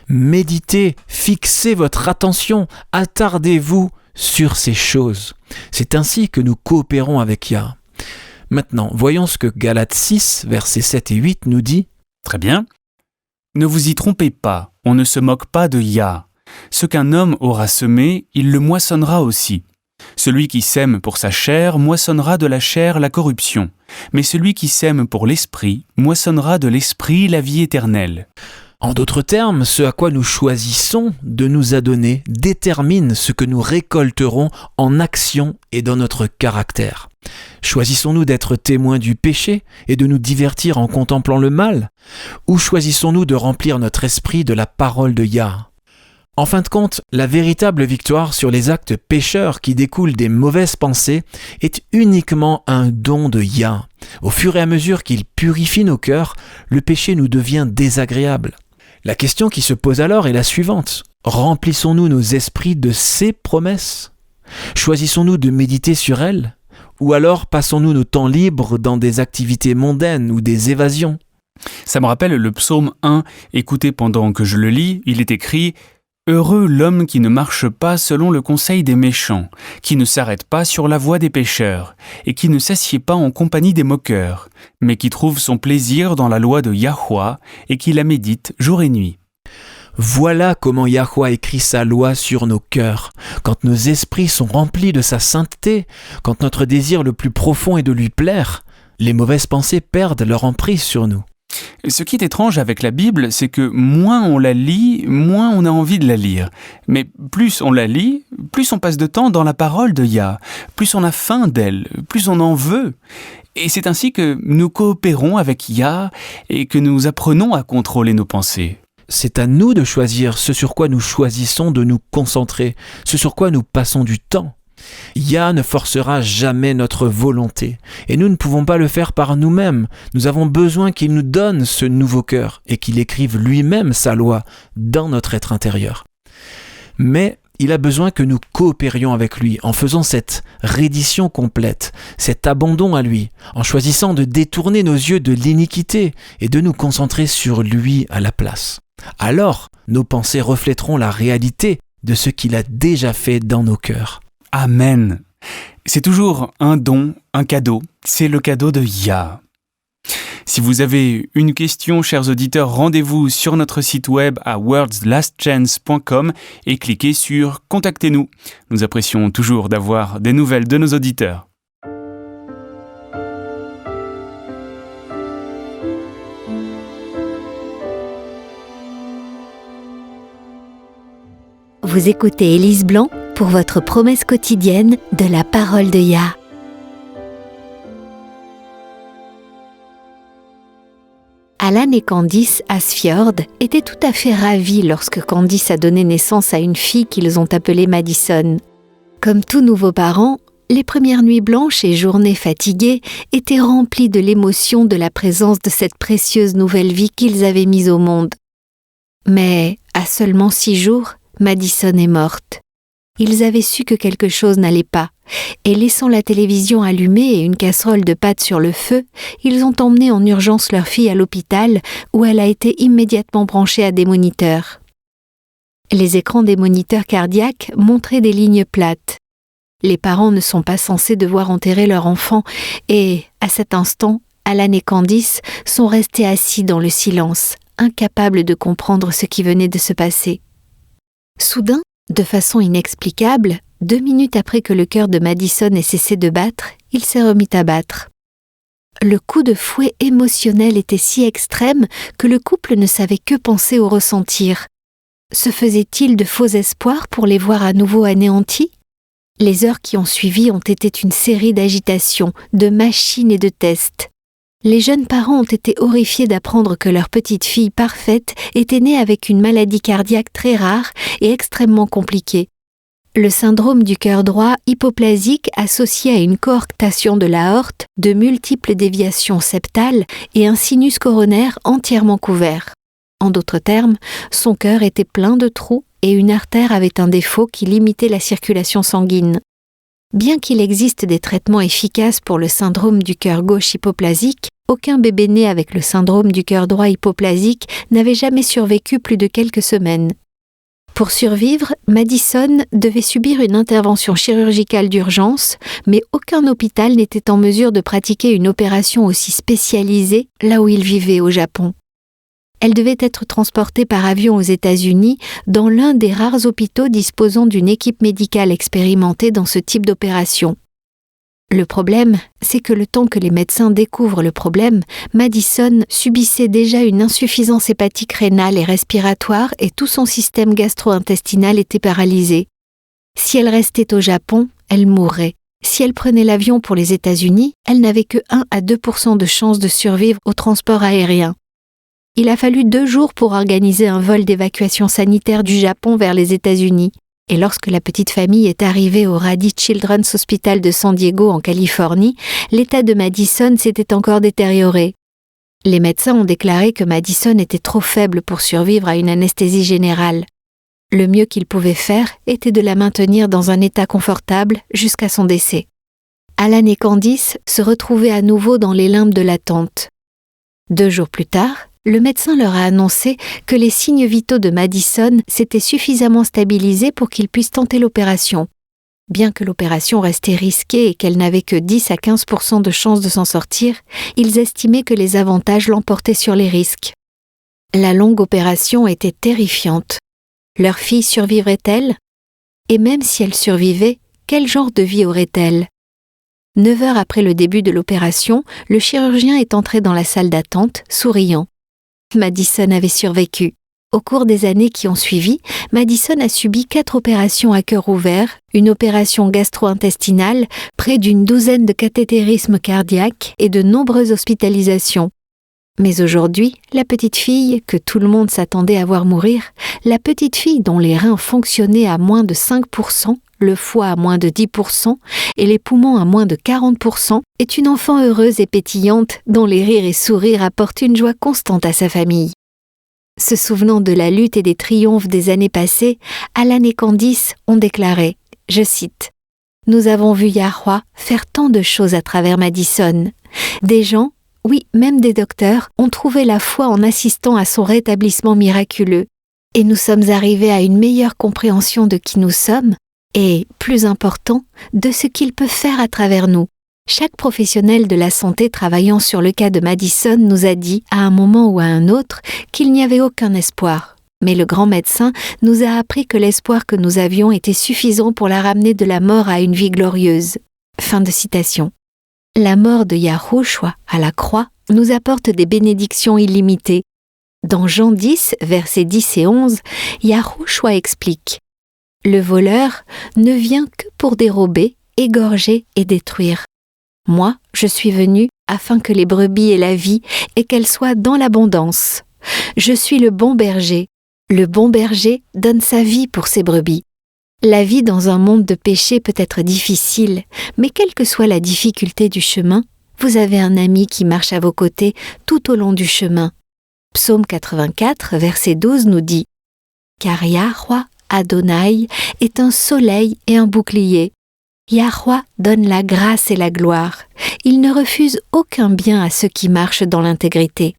Méditez, fixez votre attention, attardez-vous sur ces choses. C'est ainsi que nous coopérons avec Yah. Maintenant, voyons ce que Galates 6, versets 7 et 8 nous dit. Très bien. Ne vous y trompez pas, on ne se moque pas de Yah. Ce qu'un homme aura semé, il le moissonnera aussi. Celui qui sème pour sa chair moissonnera de la chair la corruption, mais celui qui sème pour l'esprit moissonnera de l'esprit la vie éternelle. En d'autres termes, ce à quoi nous choisissons de nous adonner détermine ce que nous récolterons en action et dans notre caractère. Choisissons-nous d'être témoins du péché et de nous divertir en contemplant le mal? Ou choisissons-nous de remplir notre esprit de la parole de Yah? En fin de compte, la véritable victoire sur les actes pécheurs qui découlent des mauvaises pensées est uniquement un don de Yah. Au fur et à mesure qu'il purifie nos cœurs, le péché nous devient désagréable. La question qui se pose alors est la suivante. Remplissons-nous nos esprits de ces promesses? Choisissons-nous de méditer sur elles? Ou alors passons-nous nos temps libres dans des activités mondaines ou des évasions? Ça me rappelle le psaume 1, écoutez pendant que je le lis, il est écrit « Heureux l'homme qui ne marche pas selon le conseil des méchants, qui ne s'arrête pas sur la voie des pécheurs, et qui ne s'assied pas en compagnie des moqueurs, mais qui trouve son plaisir dans la loi de Yahweh et qui la médite jour et nuit. » Voilà comment Yahweh écrit sa loi sur nos cœurs. Quand nos esprits sont remplis de sa sainteté, quand notre désir le plus profond est de lui plaire, les mauvaises pensées perdent leur emprise sur nous. Ce qui est étrange avec la Bible, c'est que moins on la lit, moins on a envie de la lire. Mais plus on la lit, plus on passe de temps dans la parole de Yah, plus on a faim d'elle, plus on en veut. Et c'est ainsi que nous coopérons avec Yah et que nous apprenons à contrôler nos pensées. C'est à nous de choisir ce sur quoi nous choisissons de nous concentrer, ce sur quoi nous passons du temps. Yah ne forcera jamais notre volonté, et nous ne pouvons pas le faire par nous-mêmes. Nous avons besoin qu'il nous donne ce nouveau cœur et qu'il écrive lui-même sa loi dans notre être intérieur. Mais il a besoin que nous coopérions avec lui en faisant cette reddition complète, cet abandon à lui, en choisissant de détourner nos yeux de l'iniquité et de nous concentrer sur lui à la place. Alors, nos pensées reflèteront la réalité de ce qu'il a déjà fait dans nos cœurs. Amen. C'est toujours un don, un cadeau. C'est le cadeau de Yah. Si vous avez une question, chers auditeurs, rendez-vous sur notre site web à worldslastchance.com et cliquez sur « Contactez-nous ». Nous apprécions toujours d'avoir des nouvelles de nos auditeurs. Vous écoutez Élise Blanc pour votre promesse quotidienne de la parole de Yah. Alan et Candice Asfjord étaient tout à fait ravis lorsque Candice a donné naissance à une fille qu'ils ont appelée Madison. Comme tous nouveaux parents, les premières nuits blanches et journées fatiguées étaient remplies de l'émotion de la présence de cette précieuse nouvelle vie qu'ils avaient mise au monde. Mais à seulement 6 jours, Madison est morte. Ils avaient su que quelque chose n'allait pas, et laissant la télévision allumée et une casserole de pâtes sur le feu, ils ont emmené en urgence leur fille à l'hôpital où elle a été immédiatement branchée à des moniteurs. Les écrans des moniteurs cardiaques montraient des lignes plates. Les parents ne sont pas censés devoir enterrer leur enfant et, à cet instant, Alan et Candice sont restés assis dans le silence, incapable de comprendre ce qui venait de se passer. Soudain, de façon inexplicable, 2 minutes après que le cœur de Madison ait cessé de battre, il s'est remis à battre. Le coup de fouet émotionnel était si extrême que le couple ne savait que penser ou ressentir. Se faisait-il de faux espoirs pour les voir à nouveau anéantis ? Les heures qui ont suivi ont été une série d'agitations, de machines et de tests. Les jeunes parents ont été horrifiés d'apprendre que leur petite fille parfaite était née avec une maladie cardiaque très rare et extrêmement compliquée. Le syndrome du cœur droit hypoplasique associé à une coarctation de l'aorte, de multiples déviations septales et un sinus coronaire entièrement couvert. En d'autres termes, son cœur était plein de trous et une artère avait un défaut qui limitait la circulation sanguine. Bien qu'il existe des traitements efficaces pour le syndrome du cœur gauche hypoplasique, aucun bébé né avec le syndrome du cœur droit hypoplasique n'avait jamais survécu plus de quelques semaines. Pour survivre, Madison devait subir une intervention chirurgicale d'urgence, mais aucun hôpital n'était en mesure de pratiquer une opération aussi spécialisée là où il vivait au Japon. Elle devait être transportée par avion aux États-Unis dans l'un des rares hôpitaux disposant d'une équipe médicale expérimentée dans ce type d'opération. Le problème, c'est que le temps que les médecins découvrent le problème, Madison subissait déjà une insuffisance hépatique rénale et respiratoire et tout son système gastro-intestinal était paralysé. Si elle restait au Japon, elle mourrait. Si elle prenait l'avion pour les États-Unis, elle n'avait que 1 à 2% de chance de survivre au transport aérien. Il a fallu 2 jours pour organiser un vol d'évacuation sanitaire du Japon vers les États-Unis. Et lorsque la petite famille est arrivée au Rady Children's Hospital de San Diego en Californie, l'état de Madison s'était encore détérioré. Les médecins ont déclaré que Madison était trop faible pour survivre à une anesthésie générale. Le mieux qu'ils pouvaient faire était de la maintenir dans un état confortable jusqu'à son décès. Alan et Candice se retrouvaient à nouveau dans les limbes de l'attente. 2 jours plus tard, le médecin leur a annoncé que les signes vitaux de Madison s'étaient suffisamment stabilisés pour qu'ils puissent tenter l'opération. Bien que l'opération restait risquée et qu'elle n'avait que 10 à 15% de chances de s'en sortir, ils estimaient que les avantages l'emportaient sur les risques. La longue opération était terrifiante. Leur fille survivrait-elle ? Et même si elle survivait, quel genre de vie aurait-elle ? 9 heures après le début de l'opération, le chirurgien est entré dans la salle d'attente, souriant. Madison avait survécu. Au cours des années qui ont suivi, Madison a subi 4 opérations à cœur ouvert, une opération gastro-intestinale, près d'une douzaine de cathétérismes cardiaques et de nombreuses hospitalisations. Mais aujourd'hui, la petite fille, que tout le monde s'attendait à voir mourir, la petite fille dont les reins fonctionnaient à moins de 5%, le foie à moins de 10% et les poumons à moins de 40%, est une enfant heureuse et pétillante dont les rires et sourires apportent une joie constante à sa famille. Se souvenant de la lutte et des triomphes des années passées, Alan et Candice ont déclaré, je cite, « Nous avons vu Yahweh faire tant de choses à travers Madison. Des gens, oui, même des docteurs, ont trouvé la foi en assistant à son rétablissement miraculeux. Et nous sommes arrivés à une meilleure compréhension de qui nous sommes, et, plus important, de ce qu'il peut faire à travers nous. Chaque professionnel de la santé travaillant sur le cas de Madison nous a dit, à un moment ou à un autre, qu'il n'y avait aucun espoir. Mais le grand médecin nous a appris que l'espoir que nous avions était suffisant pour la ramener de la mort à une vie glorieuse. » Fin de citation. La mort de Yahushua à la croix nous apporte des bénédictions illimitées. Dans Jean 10, versets 10 et 11, Yahushua explique « Le voleur ne vient que pour dérober, égorger et détruire. Moi, je suis venu afin que les brebis aient la vie et qu'elles soient dans l'abondance. Je suis le bon berger. Le bon berger donne sa vie pour ses brebis. » La vie dans un monde de péché peut être difficile, mais quelle que soit la difficulté du chemin, vous avez un ami qui marche à vos côtés tout au long du chemin. Psaume 84, verset 12 nous dit « Car Yahweh Adonai est un soleil et un bouclier. Yahweh donne la grâce et la gloire. Il ne refuse aucun bien à ceux qui marchent dans l'intégrité. »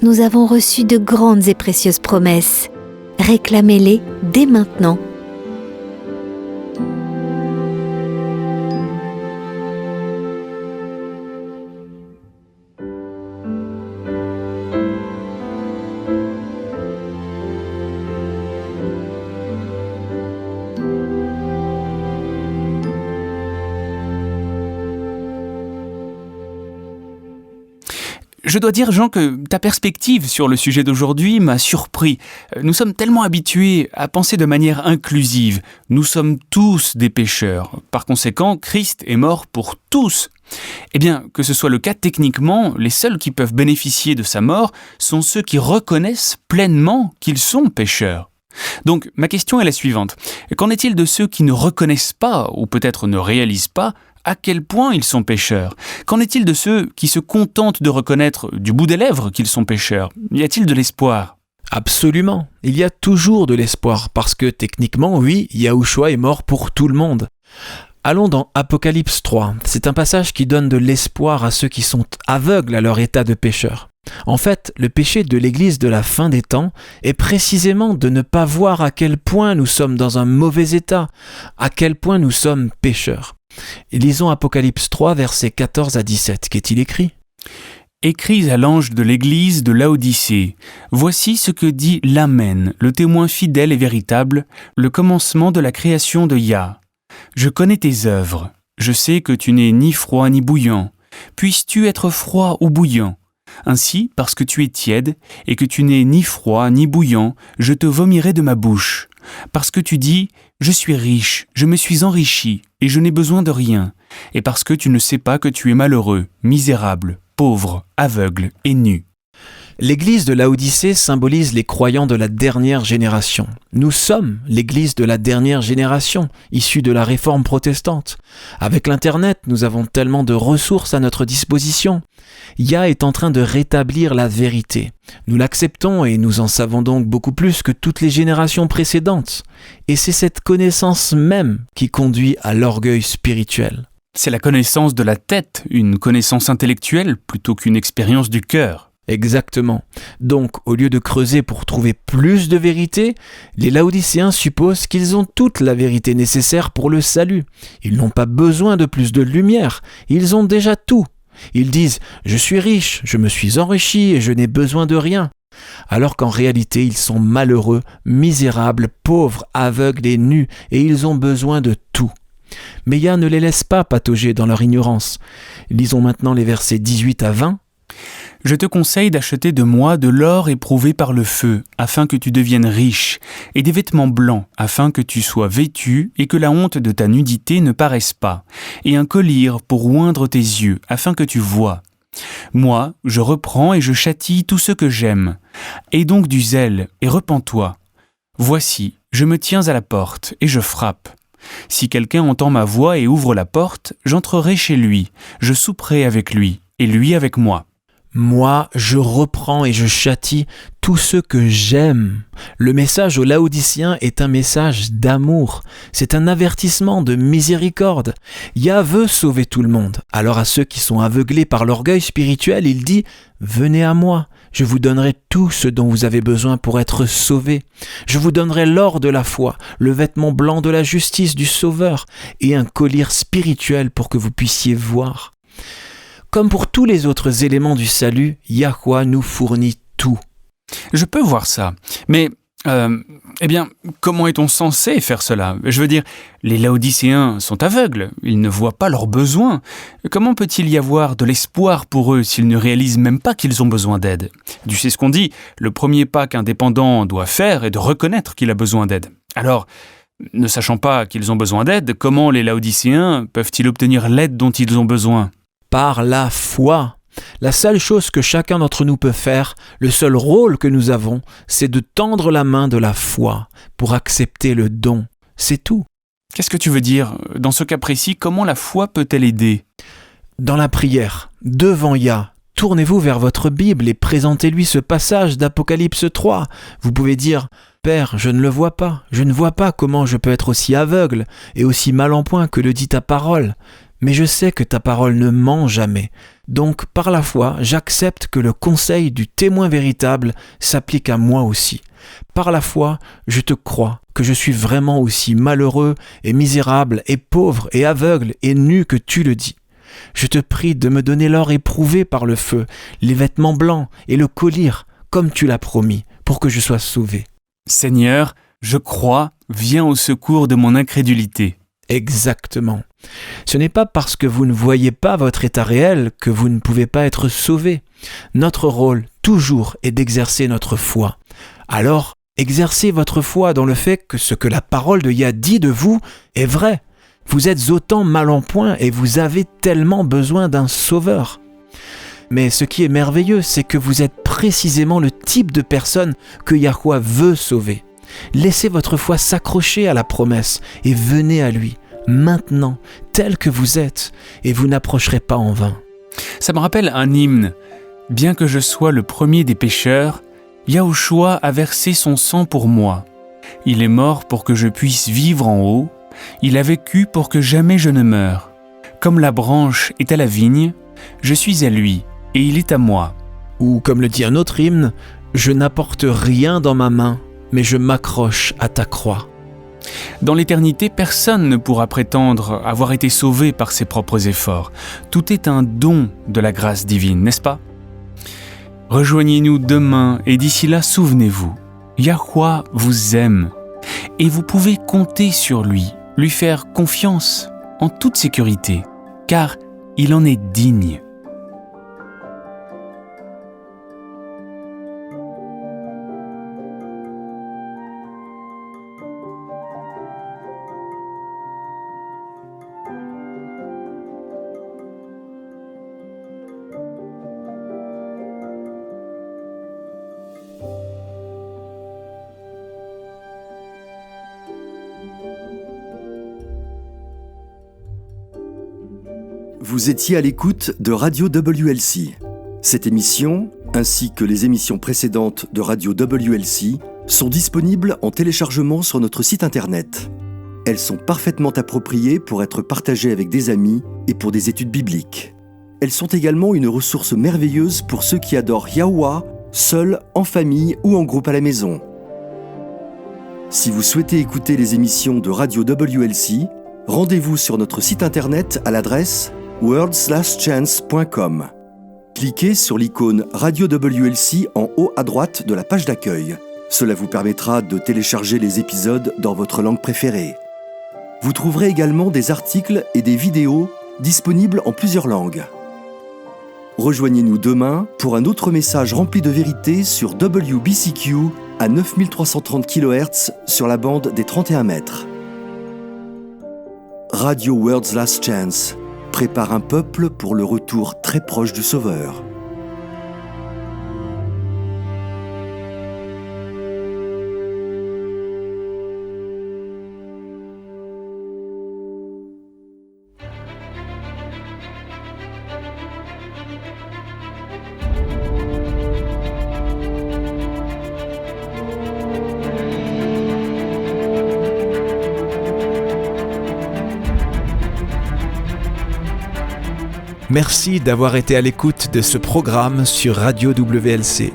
Nous avons reçu de grandes et précieuses promesses. Réclamez-les dès maintenant. Je dois dire, Jean, que ta perspective sur le sujet d'aujourd'hui m'a surpris. Nous sommes tellement habitués à penser de manière inclusive. Nous sommes tous des pécheurs. Par conséquent, Christ est mort pour tous. Eh bien, que ce soit le cas techniquement, les seuls qui peuvent bénéficier de sa mort sont ceux qui reconnaissent pleinement qu'ils sont pécheurs. Donc, ma question est la suivante. Qu'en est-il de ceux qui ne reconnaissent pas, ou peut-être ne réalisent pas, à quel point ils sont pécheurs? Qu'en est-il de ceux qui se contentent de reconnaître du bout des lèvres qu'ils sont pécheurs? Y a-t-il de l'espoir? Absolument, il y a toujours de l'espoir, parce que techniquement, oui, Yahushua est mort pour tout le monde. Allons dans Apocalypse 3, c'est un passage qui donne de l'espoir à ceux qui sont aveugles à leur état de pécheur. En fait, le péché de l'Église de la fin des temps est précisément de ne pas voir à quel point nous sommes dans un mauvais état, à quel point nous sommes pécheurs. Lisons Apocalypse 3, versets 14 à 17. Qu'est-il écrit ? Écris à l'ange de l'église de Laodicée. Voici ce que dit l'Amen, le témoin fidèle et véritable, le commencement de la création de Yah. Je connais tes œuvres. Je sais que tu n'es ni froid ni bouillant. Puisses-tu être froid ou bouillant ? Ainsi, parce que tu es tiède et que tu n'es ni froid ni bouillant, je te vomirai de ma bouche. Parce que tu dis, je suis riche, je me suis enrichi, et je n'ai besoin de rien. Et parce que tu ne sais pas que tu es malheureux, misérable, pauvre, aveugle et nu. L'église de Laodicée symbolise les croyants de la dernière génération. Nous sommes l'église de la dernière génération, issue de la réforme protestante. Avec l'Internet, nous avons tellement de ressources à notre disposition. Yah est en train de rétablir la vérité. Nous l'acceptons et nous en savons donc beaucoup plus que toutes les générations précédentes. Et c'est cette connaissance même qui conduit à l'orgueil spirituel. C'est la connaissance de la tête, une connaissance intellectuelle plutôt qu'une expérience du cœur. Exactement. Donc, au lieu de creuser pour trouver plus de vérité, les Laodicéens supposent qu'ils ont toute la vérité nécessaire pour le salut. Ils n'ont pas besoin de plus de lumière, ils ont déjà tout. Ils disent « Je suis riche, je me suis enrichi et je n'ai besoin de rien ». Alors qu'en réalité, ils sont malheureux, misérables, pauvres, aveugles et nus, et ils ont besoin de tout. Mais Yah ne les laisse pas patauger dans leur ignorance. Lisons maintenant les versets 18 à 20. Je te conseille d'acheter de moi de l'or éprouvé par le feu, afin que tu deviennes riche, et des vêtements blancs, afin que tu sois vêtu et que la honte de ta nudité ne paraisse pas, et un collier pour oindre tes yeux, afin que tu vois. Moi, je reprends et je châtie tous ceux que j'aime. Aie donc du zèle, et repens-toi. Voici, je me tiens à la porte, et je frappe. Si quelqu'un entend ma voix et ouvre la porte, j'entrerai chez lui, je souperai avec lui, et lui avec moi. Moi, je reprends et je châtie tous ceux que j'aime. Le message aux Laodiciens est un message d'amour. C'est un avertissement de miséricorde. Yah veut sauver tout le monde. Alors à ceux qui sont aveuglés par l'orgueil spirituel, il dit « Venez à moi, je vous donnerai tout ce dont vous avez besoin pour être sauvés. Je vous donnerai l'or de la foi, le vêtement blanc de la justice du Sauveur et un collier spirituel pour que vous puissiez voir. » Comme pour tous les autres éléments du salut, Yahuwah nous fournit tout. Je peux voir ça, mais, comment est-on censé faire cela ? Je veux dire, les Laodicéens sont aveugles, ils ne voient pas leurs besoins. Comment peut-il y avoir de l'espoir pour eux s'ils ne réalisent même pas qu'ils ont besoin d'aide ? Tu sais ce qu'on dit, le premier pas qu'un dépendant doit faire est de reconnaître qu'il a besoin d'aide. Alors, ne sachant pas qu'ils ont besoin d'aide, comment les Laodicéens peuvent-ils obtenir l'aide dont ils ont besoin ? Par la foi. La seule chose que chacun d'entre nous peut faire, le seul rôle que nous avons, c'est de tendre la main de la foi pour accepter le don. C'est tout. Qu'est-ce que tu veux dire ? Dans ce cas précis, comment la foi peut-elle aider ? Dans la prière, devant Yah, tournez-vous vers votre Bible et présentez-lui ce passage d'Apocalypse 3. Vous pouvez dire « Père, je ne le vois pas. Je ne vois pas comment je peux être aussi aveugle et aussi mal en point que le dit ta parole. Mais je sais que ta parole ne ment jamais. Donc, par la foi, j'accepte que le conseil du témoin véritable s'applique à moi aussi. Par la foi, je te crois que je suis vraiment aussi malheureux et misérable et pauvre et aveugle et nu que tu le dis. Je te prie de me donner l'or éprouvé par le feu, les vêtements blancs et le collier, comme tu l'as promis, pour que je sois sauvé. Seigneur, je crois, viens au secours de mon incrédulité. Exactement. Ce n'est pas parce que vous ne voyez pas votre état réel que vous ne pouvez pas être sauvé. Notre rôle, toujours, est d'exercer notre foi. Alors, exercez votre foi dans le fait que ce que la parole de Yah dit de vous est vrai. Vous êtes autant mal en point et vous avez tellement besoin d'un sauveur. Mais ce qui est merveilleux, c'est que vous êtes précisément le type de personne que Yahweh veut sauver. Laissez votre foi s'accrocher à la promesse et venez à lui, maintenant, tel que vous êtes, et vous n'approcherez pas en vain. Ça me rappelle un hymne. Bien que je sois le premier des pécheurs, Yahushua a versé son sang pour moi. Il est mort pour que je puisse vivre en haut. Il a vécu pour que jamais je ne meure. Comme la branche est à la vigne, je suis à lui, et il est à moi. Ou comme le dit un autre hymne, « Je n'apporte rien dans ma main, mais je m'accroche à ta croix. » Dans l'éternité, personne ne pourra prétendre avoir été sauvé par ses propres efforts. Tout est un don de la grâce divine, n'est-ce pas? Rejoignez-nous demain et d'ici là, souvenez-vous, Yahweh vous aime et vous pouvez compter sur lui faire confiance en toute sécurité, car il en est digne. Vous étiez à l'écoute de Radio WLC. Cette émission, ainsi que les émissions précédentes de Radio WLC, sont disponibles en téléchargement sur notre site internet. Elles sont parfaitement appropriées pour être partagées avec des amis et pour des études bibliques. Elles sont également une ressource merveilleuse pour ceux qui adorent Yahweh, seuls, en famille ou en groupe à la maison. Si vous souhaitez écouter les émissions de Radio WLC, rendez-vous sur notre site internet à l'adresse worldslastchance.com. Cliquez sur l'icône Radio WLC en haut à droite de la page d'accueil. Cela vous permettra de télécharger les épisodes dans votre langue préférée. Vous trouverez également des articles et des vidéos disponibles en plusieurs langues. Rejoignez-nous demain pour un autre message rempli de vérité sur WBCQ à 9330 kHz sur la bande des 31 mètres. Radio World's Last Chance prépare un peuple pour le retour très proche du Sauveur. Merci d'avoir été à l'écoute de ce programme sur Radio WLC.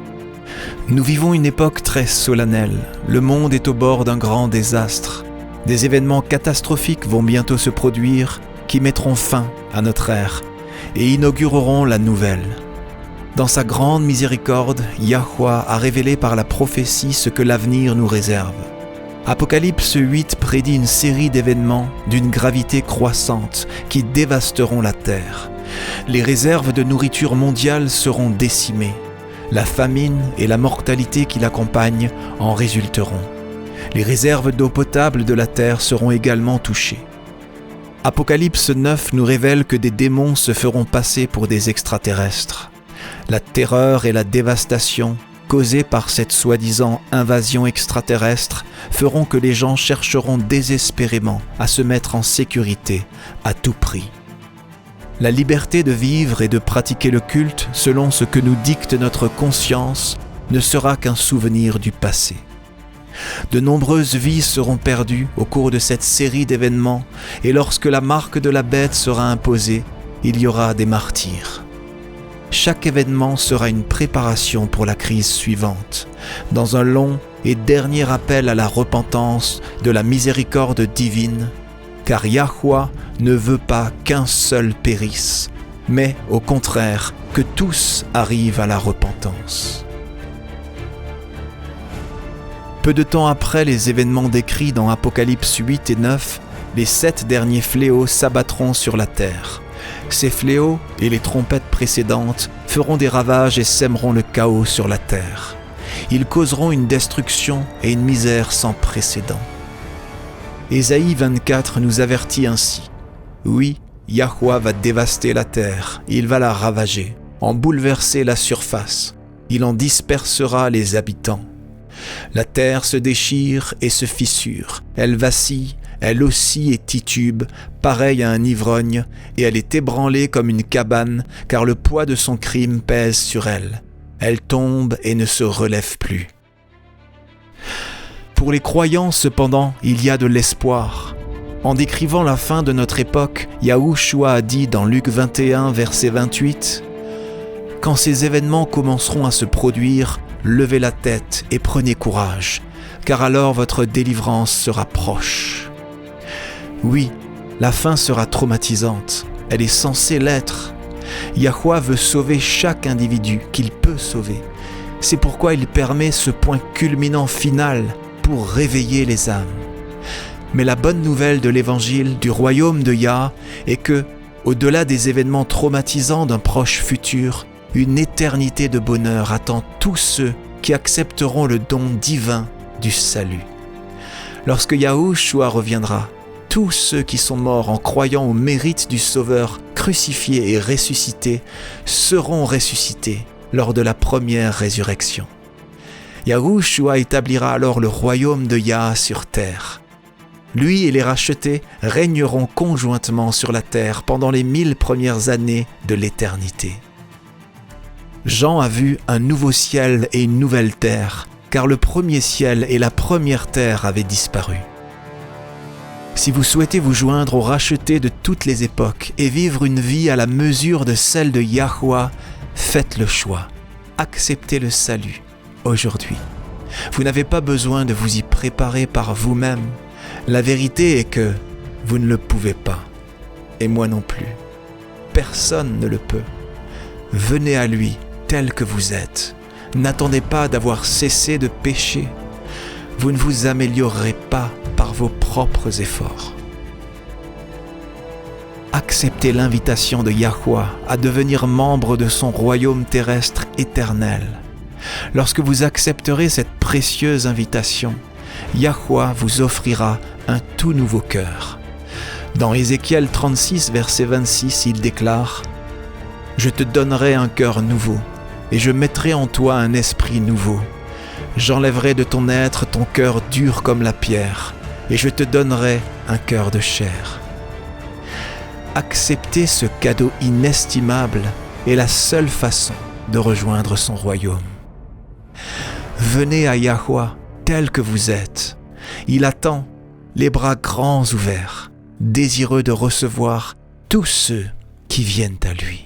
Nous vivons une époque très solennelle. Le monde est au bord d'un grand désastre. Des événements catastrophiques vont bientôt se produire qui mettront fin à notre ère et inaugureront la nouvelle. Dans sa grande miséricorde, Yahweh a révélé par la prophétie ce que l'avenir nous réserve. Apocalypse 8 prédit une série d'événements d'une gravité croissante qui dévasteront la terre. Les réserves de nourriture mondiale seront décimées. La famine et la mortalité qui l'accompagnent en résulteront. Les réserves d'eau potable de la terre seront également touchées. Apocalypse 9 nous révèle que des démons se feront passer pour des extraterrestres. La terreur et la dévastation causées par cette soi-disant invasion extraterrestre feront que les gens chercheront désespérément à se mettre en sécurité à tout prix. La liberté de vivre et de pratiquer le culte selon ce que nous dicte notre conscience ne sera qu'un souvenir du passé. De nombreuses vies seront perdues au cours de cette série d'événements et lorsque la marque de la bête sera imposée, il y aura des martyrs. Chaque événement sera une préparation pour la crise suivante, dans un long et dernier appel à la repentance de la miséricorde divine, car Yahweh ne veut pas qu'un seul périsse, mais au contraire que tous arrivent à la repentance. Peu de temps après les événements décrits dans Apocalypse 8 et 9, les 7 derniers fléaux s'abattront sur la terre. Ces fléaux et les trompettes précédentes feront des ravages et sèmeront le chaos sur la terre. Ils causeront une destruction et une misère sans précédent. Ésaïe 24 nous avertit ainsi. Oui, Yahweh va dévaster la terre, il va la ravager, en bouleverser la surface, il en dispersera les habitants. La terre se déchire et se fissure, elle vacille, elle oscille et titube, pareille à un ivrogne, et elle est ébranlée comme une cabane, car le poids de son crime pèse sur elle. Elle tombe et ne se relève plus. Pour les croyants, cependant, il y a de l'espoir. En décrivant la fin de notre époque, Yahushua a dit dans Luc 21, verset 28, « Quand ces événements commenceront à se produire, levez la tête et prenez courage, car alors votre délivrance sera proche. » Oui, la fin sera traumatisante, elle est censée l'être. Yahweh veut sauver chaque individu qu'il peut sauver. C'est pourquoi il permet ce point culminant final pour réveiller les âmes. Mais la bonne nouvelle de l'évangile du royaume de Yah est que, au-delà des événements traumatisants d'un proche futur, une éternité de bonheur attend tous ceux qui accepteront le don divin du salut. Lorsque Yahushua reviendra, tous ceux qui sont morts en croyant au mérite du Sauveur crucifié et ressuscité seront ressuscités lors de la première résurrection. Yahushua établira alors le royaume de Yah sur terre. Lui et les rachetés régneront conjointement sur la terre pendant les 1000 premières années de l'éternité. Jean a vu un nouveau ciel et une nouvelle terre, car le premier ciel et la première terre avaient disparu. Si vous souhaitez vous joindre aux rachetés de toutes les époques et vivre une vie à la mesure de celle de Yahweh, faites le choix. Acceptez le salut aujourd'hui. Vous n'avez pas besoin de vous y préparer par vous-même. La vérité est que vous ne le pouvez pas. Et moi non plus. Personne ne le peut. Venez à lui tel que vous êtes. N'attendez pas d'avoir cessé de pécher. Vous ne vous améliorerez pas par vos propres efforts. Acceptez l'invitation de Yahweh à devenir membre de son royaume terrestre éternel. Lorsque vous accepterez cette précieuse invitation, Yahweh vous offrira un tout nouveau cœur. Dans Ézéchiel 36, verset 26, il déclare « Je te donnerai un cœur nouveau, et je mettrai en toi un esprit nouveau. J'enlèverai de ton être ton cœur dur comme la pierre, et je te donnerai un cœur de chair. » Accepter ce cadeau inestimable est la seule façon de rejoindre son royaume. Venez à Yahweh tel que vous êtes. Il attend, les bras grands ouverts, désireux de recevoir tous ceux qui viennent à lui.